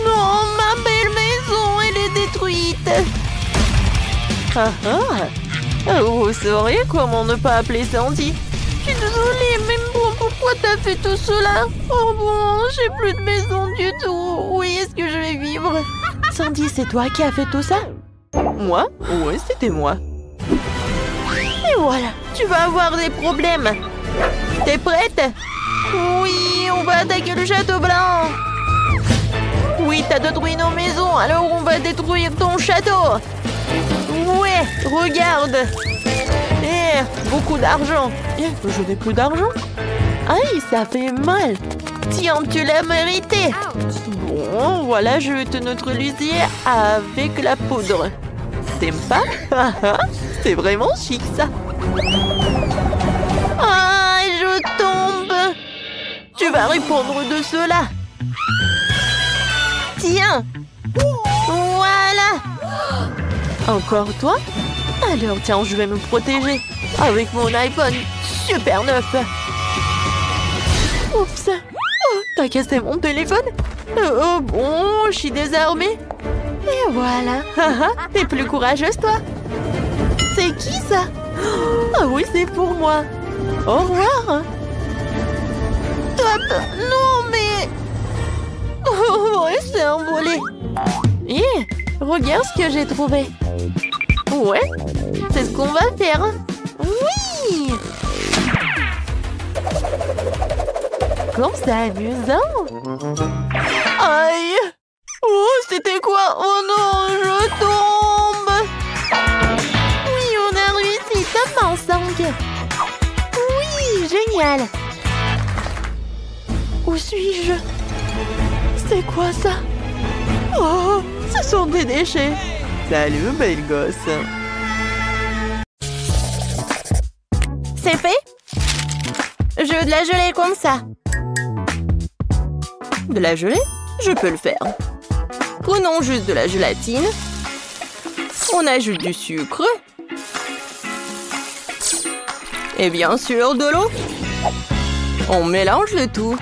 Non, ma belle maison, elle est détruite. Vous saurez comment ne pas appeler Sandy. Je suis désolée, mais bon, pourquoi t'as fait tout cela? Oh bon, j'ai plus de maison du tout. Où est-ce que je vais vivre? Sandy, c'est toi qui as fait tout ça? Moi? Oui, c'était moi. Et voilà, tu vas avoir des problèmes. T'es prête? Oui, on va attaquer le château blanc. Oui, t'as détruit nos maisons, alors on va détruire ton château. Ouais, regarde. Beaucoup d'argent. Je n'ai plus d'argent. Aïe, ça fait mal. Tiens, tu l'as mérité. Bon, voilà, je vais te neutraliser avec la poudre. T'aimes pas? C'est vraiment chic, ça. Ah, je tombe. Tu vas répondre de cela. Tiens. Voilà. Encore toi? Alors, tiens, je vais me protéger avec mon iPhone super neuf. Oups. Oh, t'as cassé mon téléphone? Oh bon, je suis désarmée. Et voilà. T'es plus courageuse, toi. C'est qui, ça? Ah oui, c'est pour moi. Au revoir. Top. Non, mais... Oh, ouais, c'est envolé. Regarde ce que j'ai trouvé. Ouais, c'est ce qu'on va faire. Oui! Comme c'est amusant. Aïe! Oh, c'était quoi? Oh non, je tombe! Oui, on a réussi, top en 5. Oui, génial. Où suis-je? C'est quoi ça? Oh, ce sont des déchets. Salut, belle gosse. C'est fait? Je veux de la gelée comme ça. De la gelée? Je peux le faire. Prenons juste de la gélatine. On ajoute du sucre. Et bien sûr, de l'eau. On mélange le tout.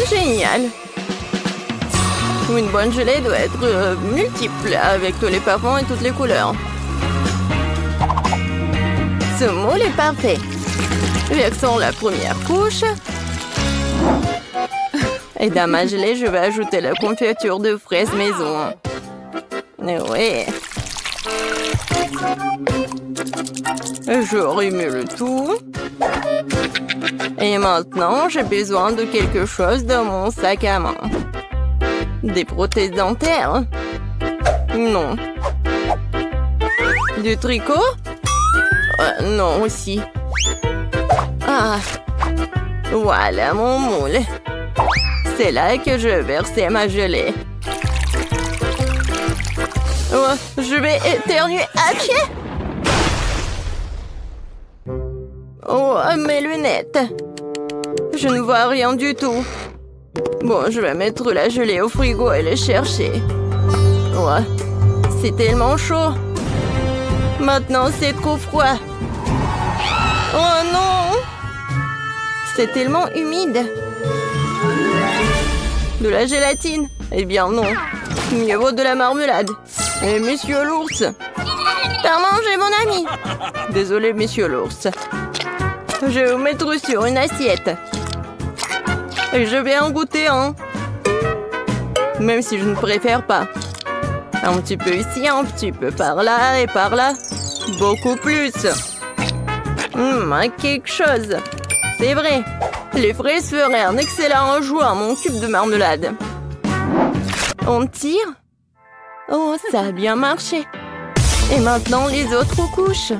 Génial. Une bonne gelée doit être multiple, avec tous les parfums et toutes les couleurs. Ce moule est parfait. Versons la première couche. Et dans ma gelée, je vais ajouter la confiture de fraises maison. Oui. Je remue le tout. Et maintenant, j'ai besoin de quelque chose dans mon sac à main. Des prothèses dentaires? Non. Du tricot? Non aussi. Ah. Voilà mon moule. C'est là que je vais verser ma gelée. Oh, je vais éternuer. Atchie! Oh, mes lunettes. Je ne vois rien du tout. Bon, je vais mettre la gelée au frigo et le chercher. Ouais, c'est tellement chaud. Maintenant, c'est trop froid. Oh non! C'est tellement humide. De la gélatine? Eh bien non. Mieux vaut de la marmelade. Et monsieur l'ours. T'as mangé mon ami. Désolé, monsieur l'ours. Je vais vous mettre sur une assiette. Et je vais en goûter un. Même si je ne préfère pas. Un petit peu ici, un petit peu par là et par là. Beaucoup plus. Quelque chose. C'est vrai. Les fraises feraient un excellent ajout à mon cube de marmelade. On tire. Oh, ça a bien marché. Et maintenant, les autres couches.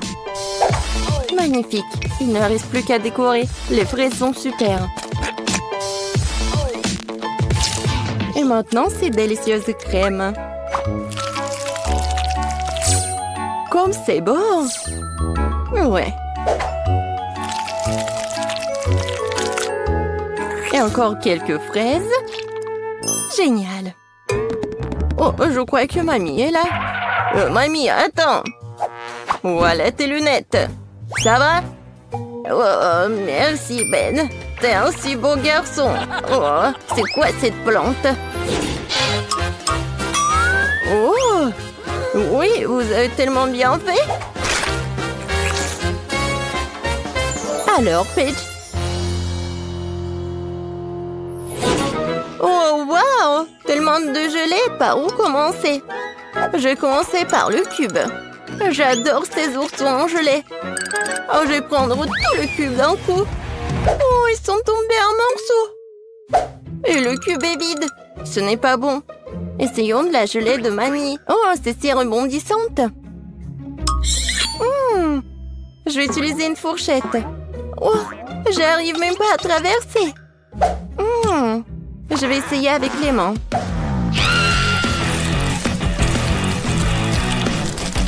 Magnifique. Il ne reste plus qu'à décorer. Les fraises sont super. Et maintenant, ces délicieuses crèmes. Comme c'est beau. Ouais. Et encore quelques fraises. Génial. Oh, je crois que mamie est là. Mamie, attends. Voilà tes lunettes. Ça va? Oh, merci Ben. T'es un si beau garçon. Oh, c'est quoi cette plante? Oh, oui, vous avez tellement bien fait. Alors, Paige. Oh, wow! Tellement de gelée, par où commencer? Je vais commencer par le cube. J'adore ces oursons en gelée. Oh, je vais prendre tout le cube d'un coup. Oh, ils sont tombés en morceaux. Et le cube est vide. Ce n'est pas bon. Essayons de la gelée de mamie. Oh, c'est si rebondissante. Je vais utiliser une fourchette. Oh, j'arrive même pas à traverser. Je vais essayer avec les mains.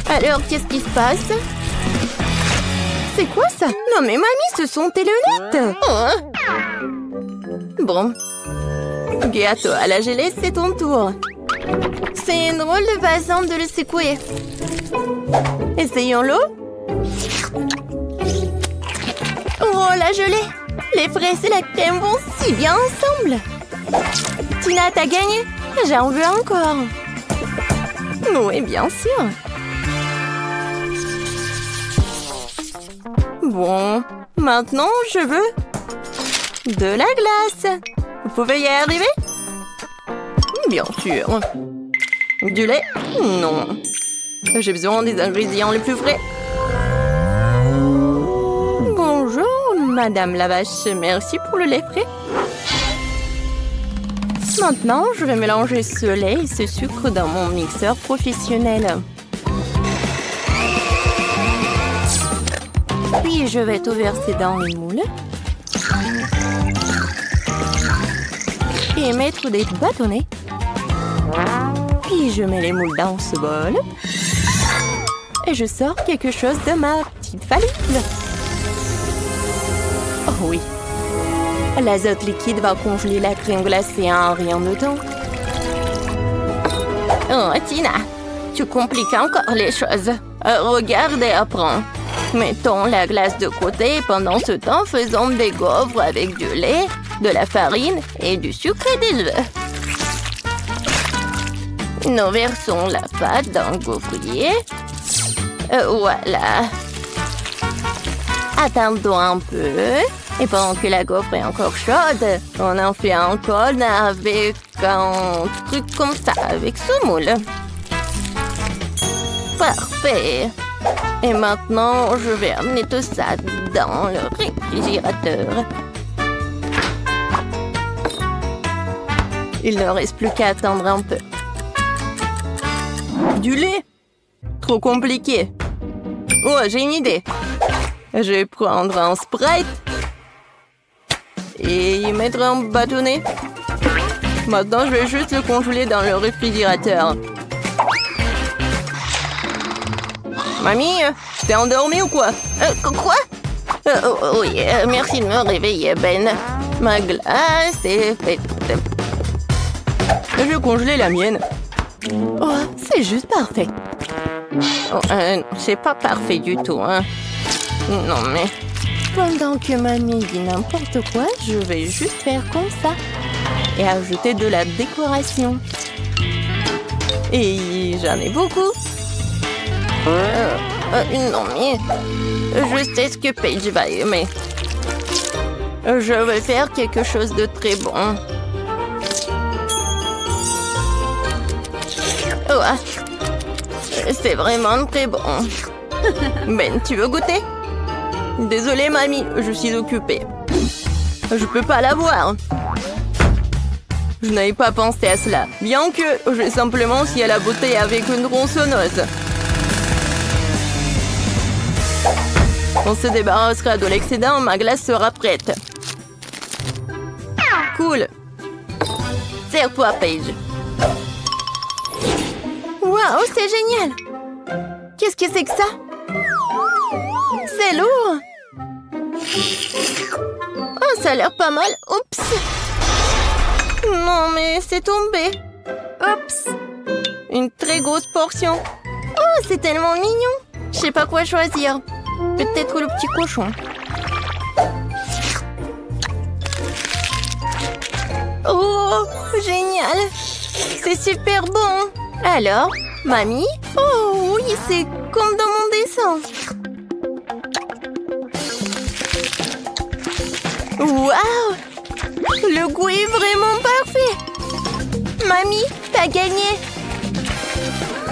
Alors, qu'est-ce qui se passe? C'est quoi ça? Non mais mamie, ce sont tes lunettes. Bon. Gâteau à la gelée, c'est ton tour. C'est une drôle de façon de le secouer. Essayons-le. Oh, la gelée! Les fraises et la crème vont si bien ensemble. Tina, t'as gagné? J'en veux encore. Oui, bien sûr. Bon, maintenant, je veux de la glace. Vous pouvez y arriver? Bien sûr. Du lait? Non. J'ai besoin des ingrédients les plus frais. Bonjour, Madame la vache. Merci pour le lait frais. Maintenant, je vais mélanger ce lait et ce sucre dans mon mixeur professionnel. Puis, je vais tout verser dans le moule. Et mettre des bâtonnets. Puis, je mets les moules dans ce bol. Et je sors quelque chose de ma petite valise. Oh oui. L'azote liquide va congeler la crème glacée en rien de temps. Oh, Tina, tu compliques encore les choses. Regarde et apprends. Mettons la glace de côté et pendant ce temps, faisons des gaufres avec du lait, de la farine et du sucre et des œufs. Nous versons la pâte dans le gaufrier. Voilà. Attendons un peu. Et pendant que la gaufre est encore chaude, on en fait un cône avec un truc comme ça, avec ce moule. Parfait. Et maintenant, je vais amener tout ça dans le réfrigérateur. Il ne reste plus qu'à attendre un peu. Du lait? Trop compliqué. Oh, j'ai une idée. Je vais prendre un Sprite et y mettre un bâtonnet. Maintenant, je vais juste le congeler dans le réfrigérateur. Mamie, t'es endormie ou quoi? Quoi? Oui, merci de me réveiller, Ben. Ma glace est faite de Je vais congeler la mienne. Oh, c'est juste parfait. Oh, c'est pas parfait du tout, hein. Non, mais... Pendant que mamie dit n'importe quoi, je vais juste faire comme ça. Et ajouter de la décoration. Et j'en ai beaucoup. Non, mais... Je sais ce que Paige va aimer. Je vais faire quelque chose de très bon. Oh, c'est vraiment très bon. Ben, tu veux goûter? Désolée, mamie, je suis occupée. Je peux pas l'avoir. Je n'avais pas pensé à cela. Bien que j'ai simplement scié la bouteille avec une tronçonneuse. On se débarrassera de l'excédent, ma glace sera prête. Cool. Serre-toi, Paige. Waouh, c'est génial. Qu'est-ce que c'est que ça? C'est lourd. Oh, ça a l'air pas mal. Oups. Non, mais c'est tombé. Oups. Une très grosse portion. Oh, c'est tellement mignon. Je sais pas quoi choisir. Peut-être le petit cochon. Oh, génial. C'est super bon. Alors, mamie? Oh oui, c'est comme dans mon dessin. Waouh! Le goût est vraiment parfait. Mamie, t'as gagné.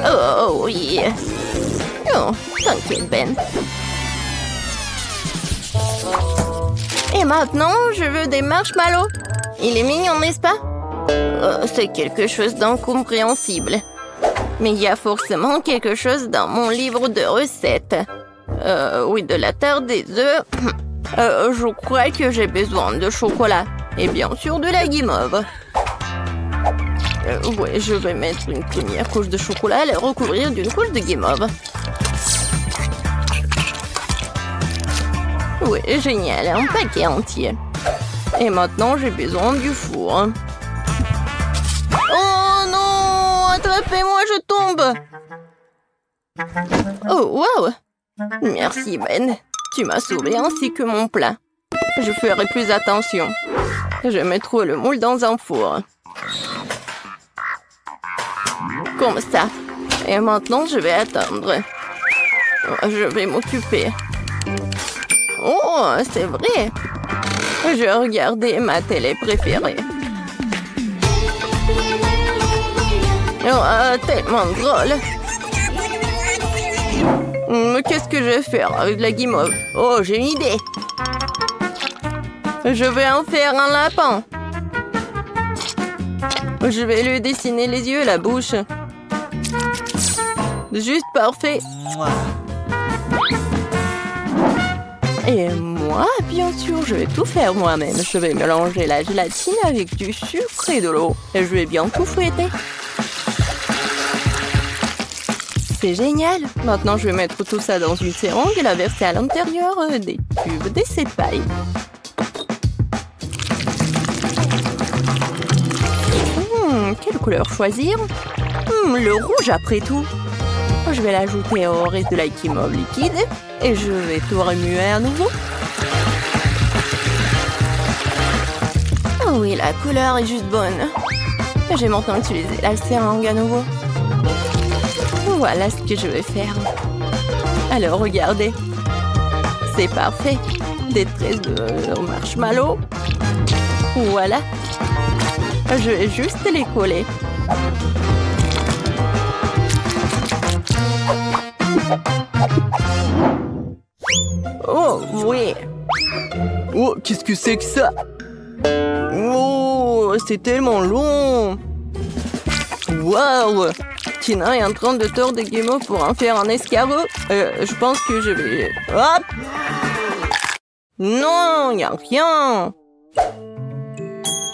Oh oui. Oh, t'inquiète, Ben. Et maintenant, je veux des marshmallows. Il est mignon, n'est-ce pas? Oh, c'est quelque chose d'incompréhensible. Mais il y a forcément quelque chose dans mon livre de recettes. Oui, de la terre des œufs. Je crois que j'ai besoin de chocolat. Et bien sûr de la guimauve. Ouais, je vais mettre une première couche de chocolat et la recouvrir d'une couche de guimauve. Oui, génial, un paquet entier. Et maintenant, j'ai besoin du four. Oh non! Attrapez-moi, je tombe! Oh, wow! Merci, Ben. Tu m'as sauvé ainsi que mon plat. Je ferai plus attention. Je mettrai le moule dans un four. Comme ça. Et maintenant, je vais attendre. Je vais m'occuper. Oh, c'est vrai. Je regardais ma télé préférée. Oh, tellement drôle. Qu'est-ce que je vais faire avec la guimauve? Oh, j'ai une idée. Je vais en faire un lapin. Je vais lui dessiner les yeux et la bouche. Juste parfait. Et moi, bien sûr, je vais tout faire moi-même. Je vais mélanger la gélatine avec du sucre et de l'eau. Et je vais bien tout fouetter. C'est génial. Maintenant, je vais mettre tout ça dans une seringue et la verser à l'intérieur des tubes d'espaille. Quelle couleur choisir? Le rouge après tout. Je vais l'ajouter au reste de la guimauve liquide et je vais tout remuer à nouveau. Oh oui, la couleur est juste bonne. Je vais maintenant utiliser la seringue à nouveau. Voilà ce que je vais faire. Alors, regardez. C'est parfait. Des tresses de marshmallow. Voilà. Je vais juste les coller. Oh, oui. Oh, qu'est-ce que c'est que ça? Oh, c'est tellement long. Waouh. Tina est en train de tordre des guimauves pour en faire un escargot. Je pense que je vais... Hop! Non, il n'y a rien.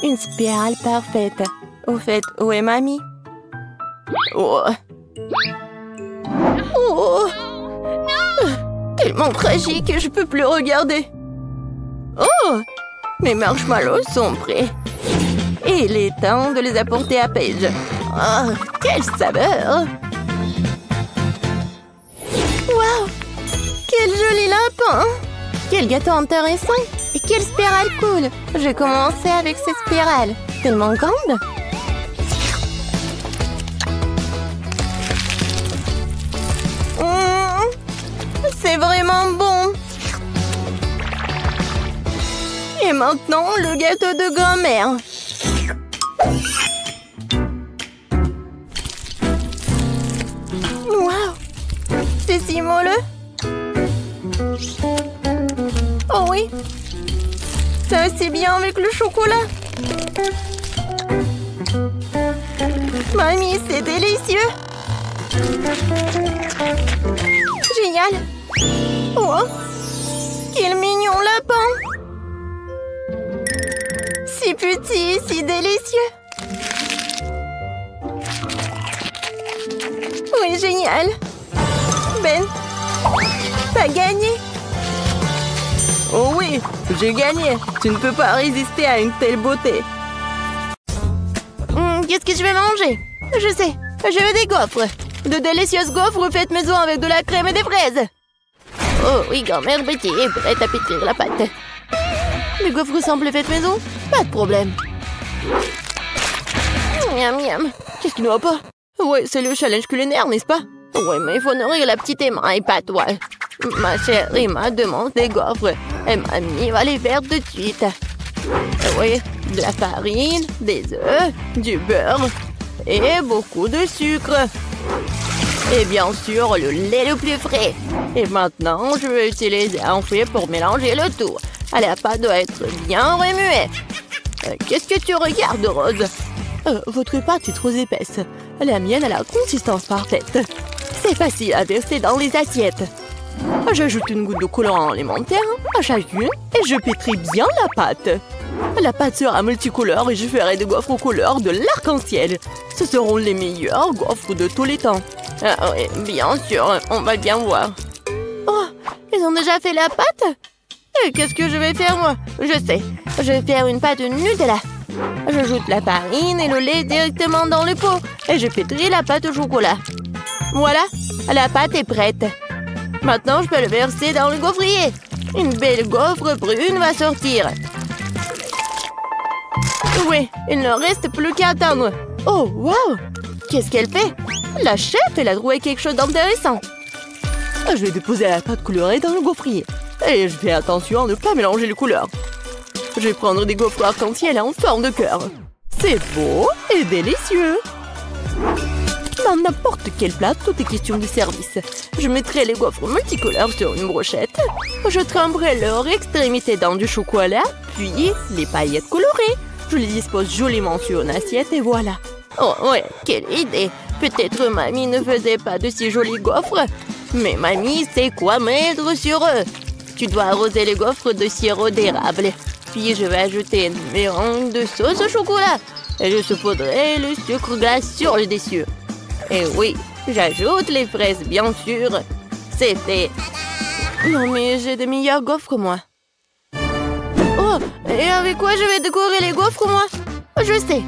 Une spirale parfaite. Au fait, où est mamie? Oh. Oh. Tellement tragique, je peux plus regarder. Oh. Mes marshmallows sont prêts. Et il est temps de les apporter à Paige. Oh, quelle saveur! Waouh! Quel joli lapin! Quel gâteau intéressant! Et quelle spirale cool! Je vais commencer avec cette spirale. Tellement grande! C'est vraiment bon! Et maintenant, le gâteau de grand-mère. Waouh! C'est si moelleux! Oh oui! Ça aussi bien avec le chocolat! Mamie, c'est délicieux! Génial! Oh! Quel mignon lapin! Si petit, si délicieux! Oui, génial! Ben, t'as gagné! Oh oui, j'ai gagné! Tu ne peux pas résister à une telle beauté! Qu'est-ce que je vais manger? Je sais, je veux des gaufres! De délicieuses gaufres faites maison avec de la crème et des fraises! Oh oui, grand-mère Betty est prête à pétrir la pâte! Les gaufres simples faites maison? Pas de problème! Miam miam! Qu'est-ce qui ne va pas? Ouais, c'est le challenge culinaire, n'est-ce pas? Ouais, mais il faut nourrir la petite Emma et pas toi! Ma chère Emma demande des gaufres et mamie va les faire tout de suite! Oui, de la farine, des œufs, du beurre et beaucoup de sucre! Et bien sûr, le lait le plus frais. Et maintenant, je vais utiliser un fouet pour mélanger le tout. La pâte doit être bien remuée. Qu'est-ce que tu regardes, Rose? Votre pâte est trop épaisse. La mienne a la consistance parfaite. C'est facile à verser dans les assiettes. J'ajoute une goutte de colorant alimentaire à chacune et je pétris bien la pâte. La pâte sera multicolore et je ferai des gaufres aux couleurs de l'arc-en-ciel. Ce seront les meilleurs gaufres de tous les temps. Ah oui, bien sûr, on va bien voir. Oh, ils ont déjà fait la pâte? Et qu'est-ce que je vais faire, moi? Je sais, je vais faire une pâte Nutella. J'ajoute la farine et le lait directement dans le pot et je pétris la pâte au chocolat. Voilà, la pâte est prête. Maintenant, je peux le verser dans le gaufrier. Une belle gaufre brune va sortir. Oui, il ne reste plus qu'à attendre. Oh, waouh! Qu'est-ce qu'elle fait? La chef, elle a trouvé quelque chose d'intéressant. Je vais déposer la pâte colorée dans le gaufrier. Et je fais attention à ne pas mélanger les couleurs. Je vais prendre des gaufres arc-en-ciel en forme de cœur. C'est beau et délicieux. Dans n'importe quel plat, tout est question de service. Je mettrai les gaufres multicolores sur une brochette. Je tremperai leur extrémité dans du chocolat, puis les paillettes colorées. Je les dispose joliment sur une assiette et voilà. Oh ouais, quelle idée! Peut-être mamie ne faisait pas de si jolies gaufres, mais mamie sait quoi mettre sur eux. Tu dois arroser les gaufres de sirop d'érable. Puis je vais ajouter une mélange de sauce au chocolat. Et je saupoudrerai le sucre glace sur le dessus. Et oui, j'ajoute les fraises, bien sûr. C'est fait. Non mais j'ai de meilleures gaufres, moi. Oh, et avec quoi je vais décorer les gaufres, moi? Je sais,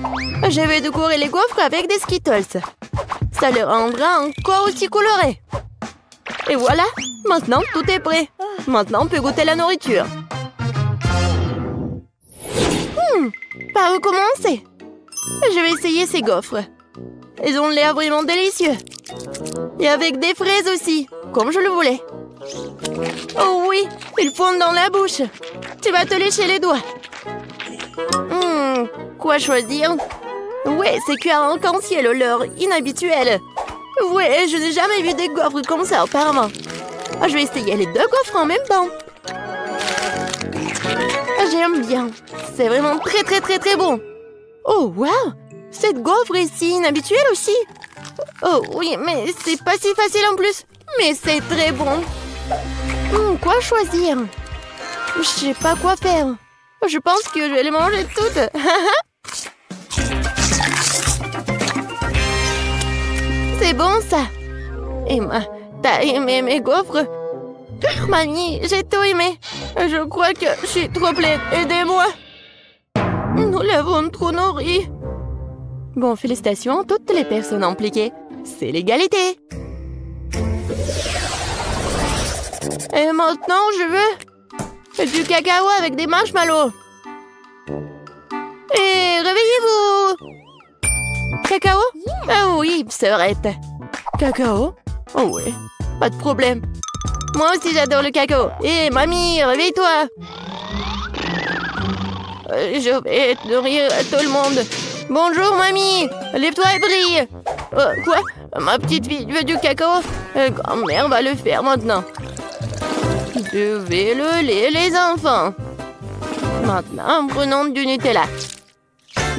je vais décorer les gaufres avec des Skittles. Ça les rendra encore aussi colorés. Et voilà, maintenant tout est prêt. Maintenant on peut goûter la nourriture. Par où commencer? Je vais essayer ces gaufres. Ils ont l'air vraiment délicieux. Et avec des fraises aussi, comme je le voulais. Oh oui, ils fondent dans la bouche. Tu vas te lécher les doigts. Quoi choisir? Ouais, c'est cuir en arc-en-ciel, l'heure inhabituelle. Ouais, je n'ai jamais vu des gaufres comme ça auparavant. Je vais essayer les deux gaufres en même temps. J'aime bien. C'est vraiment très bon. Oh, waouh! Cette gaufre est si inhabituelle aussi. Oh oui, mais c'est pas si facile en plus. Mais c'est très bon. Quoi choisir? Je sais pas quoi faire. Je pense que je vais les manger toutes. C'est bon ça. Emma, t'as aimé mes gaufres? Mamie, j'ai tout aimé. Je crois que je suis trop pleine. Aidez-moi. Nous l'avons trop nourri. Bon, félicitations à toutes les personnes impliquées. C'est l'égalité. Et maintenant, je veux du cacao avec des marshmallows. Et réveillez-vous. Cacao? Ah oui, sœurette. Cacao? Oh oui, pas de problème. Moi aussi, j'adore le cacao. Et mamie, réveille-toi. Je vais nourrir tout le monde. Bonjour, mamie. Lève-toi et brille. Quoi? Ma petite fille veut du cacao? Grand-mère va le faire maintenant. Je vais le lait, les enfants. Maintenant, prenons du Nutella.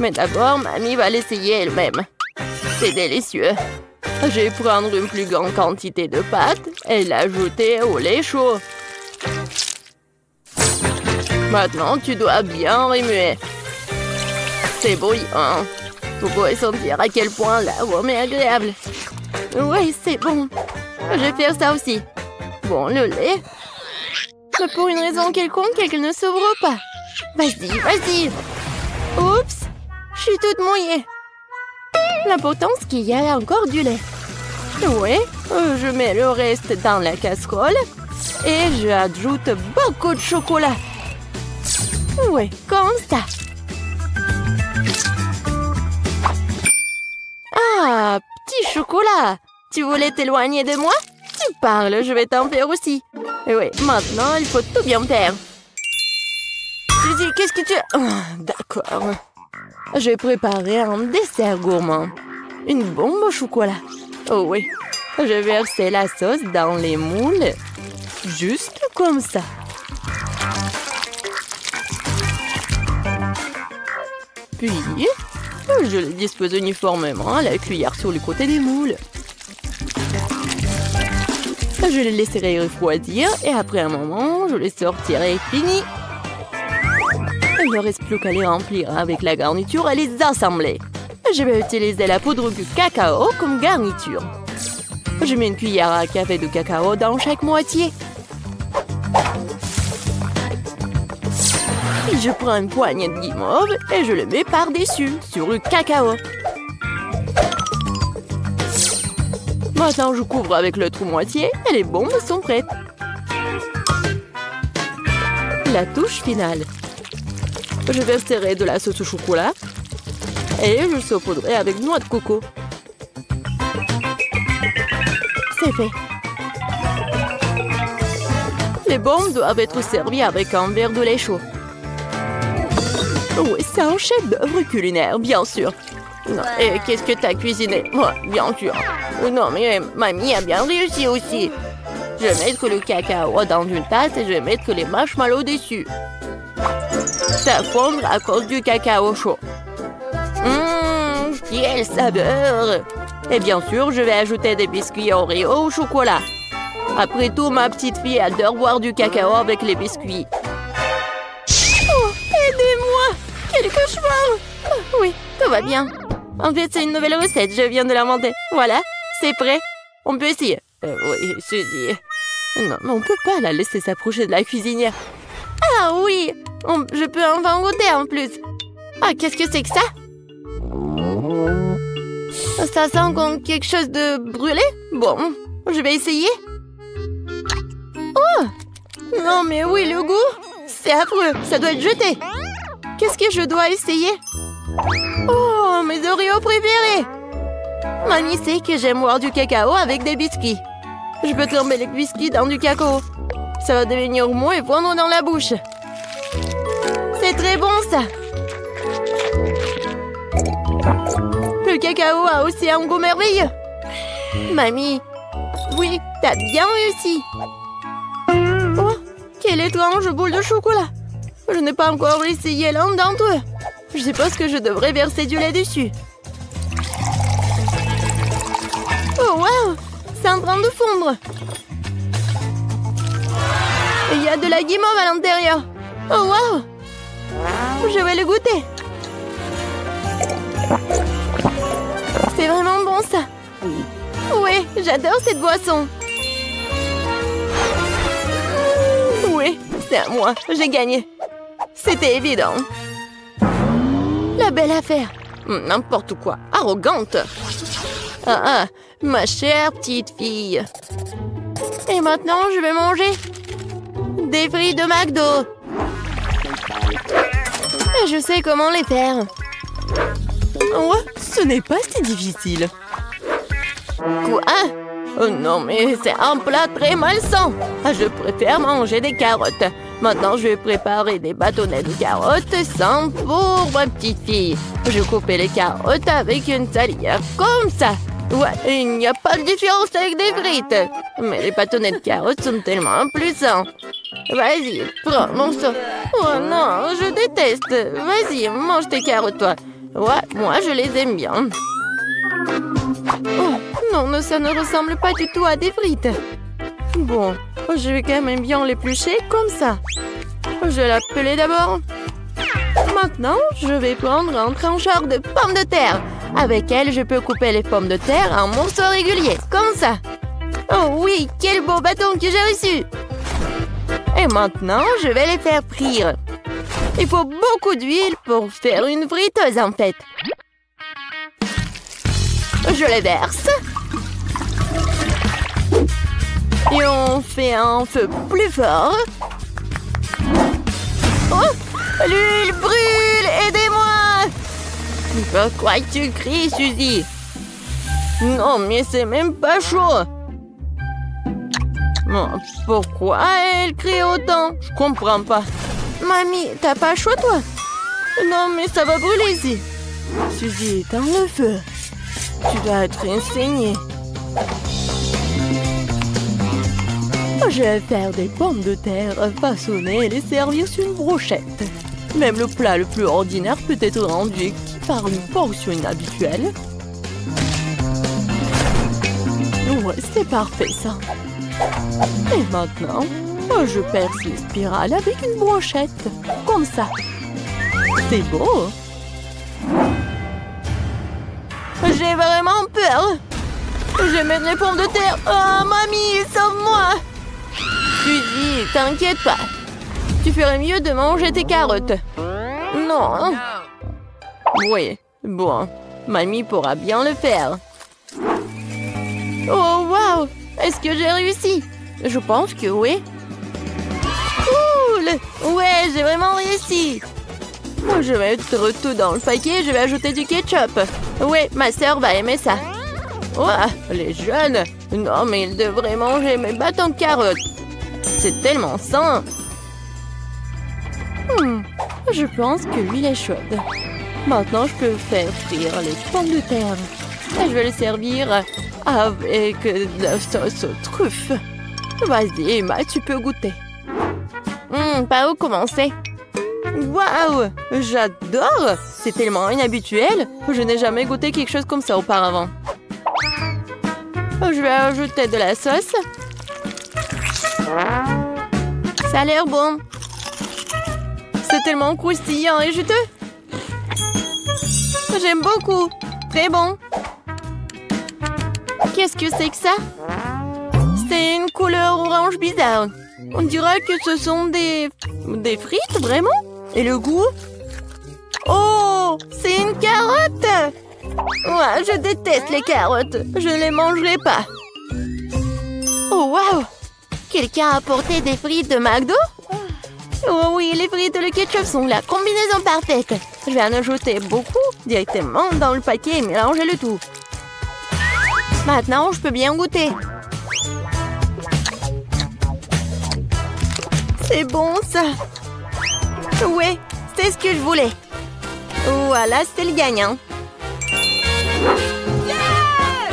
Mais d'abord, mamie va l'essayer elle-même. C'est délicieux. Je vais prendre une plus grande quantité de pâte et l'ajouter au lait chaud. Maintenant, tu dois bien remuer. C'est bouillant. Vous pouvez sentir à quel point l'arôme est agréable. Oui, c'est bon. Je vais faire ça aussi. Bon, le lait. Mais pour une raison quelconque, elle ne s'ouvre pas. Vas-y, vas-y. Oups, je suis toute mouillée. L'important, c'est qu'il y a encore du lait. Oui, je mets le reste dans la casserole et j'ajoute beaucoup de chocolat. Oui, comme ça. Ah, petit chocolat. Tu voulais t'éloigner de moi? Tu parles, je vais t'en faire aussi. Et oui, maintenant, il faut tout bien faire. Suzy, qu'est-ce que tu... Oh, d'accord. J'ai préparé un dessert gourmand. Une bombe au chocolat. Oh oui. Je versais la sauce dans les moules. Juste comme ça. Puis, je les dispose uniformément à la cuillère sur le côté des moules. Je les laisserai refroidir et après un moment, je les sortirai fini. Il ne reste plus qu'à les remplir avec la garniture et les assembler. Je vais utiliser la poudre de cacao comme garniture. Je mets une cuillère à café de cacao dans chaque moitié. Puis je prends une poignée de guimauve et je le mets par-dessus, sur le cacao. Maintenant, je couvre avec l'autre moitié et les bombes sont prêtes. La touche finale. Je verserai de la sauce au chocolat et je saupoudrerai avec noix de coco. C'est fait. Les bombes doivent être servies avec un verre de lait chaud. Oui, c'est un chef-d'œuvre culinaire, bien sûr. Non, et qu'est-ce que t'as cuisiné? Oh, bien sûr. Non, mais mamie a bien réussi aussi. Je vais mettre le cacao dans une tasse et je vais mettre les marshmallows dessus. Ça fondre à cause du cacao chaud. Quel saveur! Et bien sûr, je vais ajouter des biscuits Oreo au chocolat. Après tout, ma petite fille adore boire du cacao avec les biscuits. Oh, aidez-moi! Quel cauchemar! Oh, oui, tout va bien. En fait, c'est une nouvelle recette, je viens de l'inventer. Voilà, c'est prêt. On peut essayer. Oui, Suzy. Non, mais on peut pas la laisser s'approcher de la cuisinière. Ah oui! Je peux enfin goûter en plus. Ah, qu'est-ce que c'est que ça? Ça sent comme quelque chose de brûlé? Bon, je vais essayer. Oh! Non, mais oui, le goût! C'est affreux, ça doit être jeté. Qu'est-ce que je dois essayer? Oh, mes Oreos préférés! Mamie sait que j'aime boire du cacao avec des biscuits. Je peux tremper les biscuits dans du cacao. Ça va devenir mou et fondre dans la bouche. C'est très bon, ça! Le cacao a aussi un goût merveilleux. Mamie, oui, t'as bien réussi. Oh, quelle étrange boule de chocolat. Je n'ai pas encore essayé l'un d'entre eux. Je suppose que je devrais verser du lait dessus. Oh, waouh! C'est en train de fondre. Il y a de la guimauve à l'intérieur. Oh, waouh! Je vais le goûter. C'est vraiment bon, ça. Oui, j'adore cette boisson. Oui, c'est à moi. J'ai gagné. C'était évident. La belle affaire. N'importe quoi. Arrogante. Ah, ma chère petite fille. Et maintenant, je vais manger des frites de McDo. Et je sais comment les faire. Oh, ce n'est pas si difficile. Quoi? Oh non, mais c'est un plat très malsain. Je préfère manger des carottes. Maintenant, je vais préparer des bâtonnets de carottes sains pour ma petite fille. Je coupe les carottes avec une salière comme ça. Ouais, il n'y a pas de différence avec des frites. Mais les bâtonnets de carottes sont tellement plus sains. Vas-y, prends mon sang. Oh non, je déteste. Vas-y, mange tes carottes, toi. Ouais, moi, je les aime bien. Oh, non, ça ne ressemble pas du tout à des frites. Bon, je vais quand même bien l'éplucher comme ça. Je vais l'appeler d'abord. Maintenant, je vais prendre un trancheur de pommes de terre. Avec elle, je peux couper les pommes de terre en morceaux réguliers, comme ça. Oh oui, quel beau bâton que j'ai reçu! Et maintenant, je vais les faire frire. Il faut beaucoup d'huile pour faire une friteuse, en fait. Je les verse. Et on fait un feu plus fort. Oh, l'huile brûle! Aidez-moi! Pourquoi tu cries, Suzy? Non, mais c'est même pas chaud. Pourquoi elle crie autant? Je comprends pas. Mamie, t'as pas chaud, toi? Non, mais ça va brûler ici. Suzy, éteins le feu. Tu dois être enseignée. Je vais faire des pommes de terre façonnées et les servir sur une brochette. Même le plat le plus ordinaire peut être rendu par une portion inhabituelle. Ouais, c'est parfait ça. Et maintenant, je perce les spirales avec une brochette. Comme ça. C'est beau. J'ai vraiment peur. Je vais mettre les pommes de terre. Oh, mamie, sauve-moi. Suzy, t'inquiète pas. Tu ferais mieux de manger tes carottes. Non. Oui, bon. Mamie pourra bien le faire. Oh, waouh! Est-ce que j'ai réussi? Je pense que oui. Cool! Ouais, j'ai vraiment réussi. Je vais mettre tout dans le paquet et je vais ajouter du ketchup. Ouais, ma sœur va aimer ça. Ouah, les jeunes! Non, mais ils devraient manger mes bâtons de carottes. C'est tellement sain. Je pense que l'huile est chaude. Maintenant, je peux faire frire les pommes de terre. Et je vais les servir avec de la sauce aux truffes. Vas-y, Emma, tu peux goûter. Par où commencer? Waouh! J'adore! C'est tellement inhabituel. Je n'ai jamais goûté quelque chose comme ça auparavant. Je vais ajouter de la sauce. Ça a l'air bon. C'est tellement croustillant et juteux. J'aime beaucoup. Très bon. Qu'est-ce que c'est que ça? C'est une couleur orange bizarre. On dirait que ce sont des frites, vraiment? Et le goût? Oh, c'est une carotte! Ouais, je déteste les carottes. Je ne les mangerai pas. Oh, waouh! Quelqu'un a apporté des frites de McDo? Oh oui, les frites et le ketchup sont la combinaison parfaite. Je vais en ajouter beaucoup directement dans le paquet et mélanger le tout. Maintenant, je peux bien goûter. C'est bon, ça. Ouais, c'est ce que je voulais. Voilà, c'est le gagnant.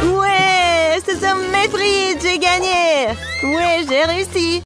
Ouais, ce sont mes frites, j'ai gagné. Ouais, j'ai réussi.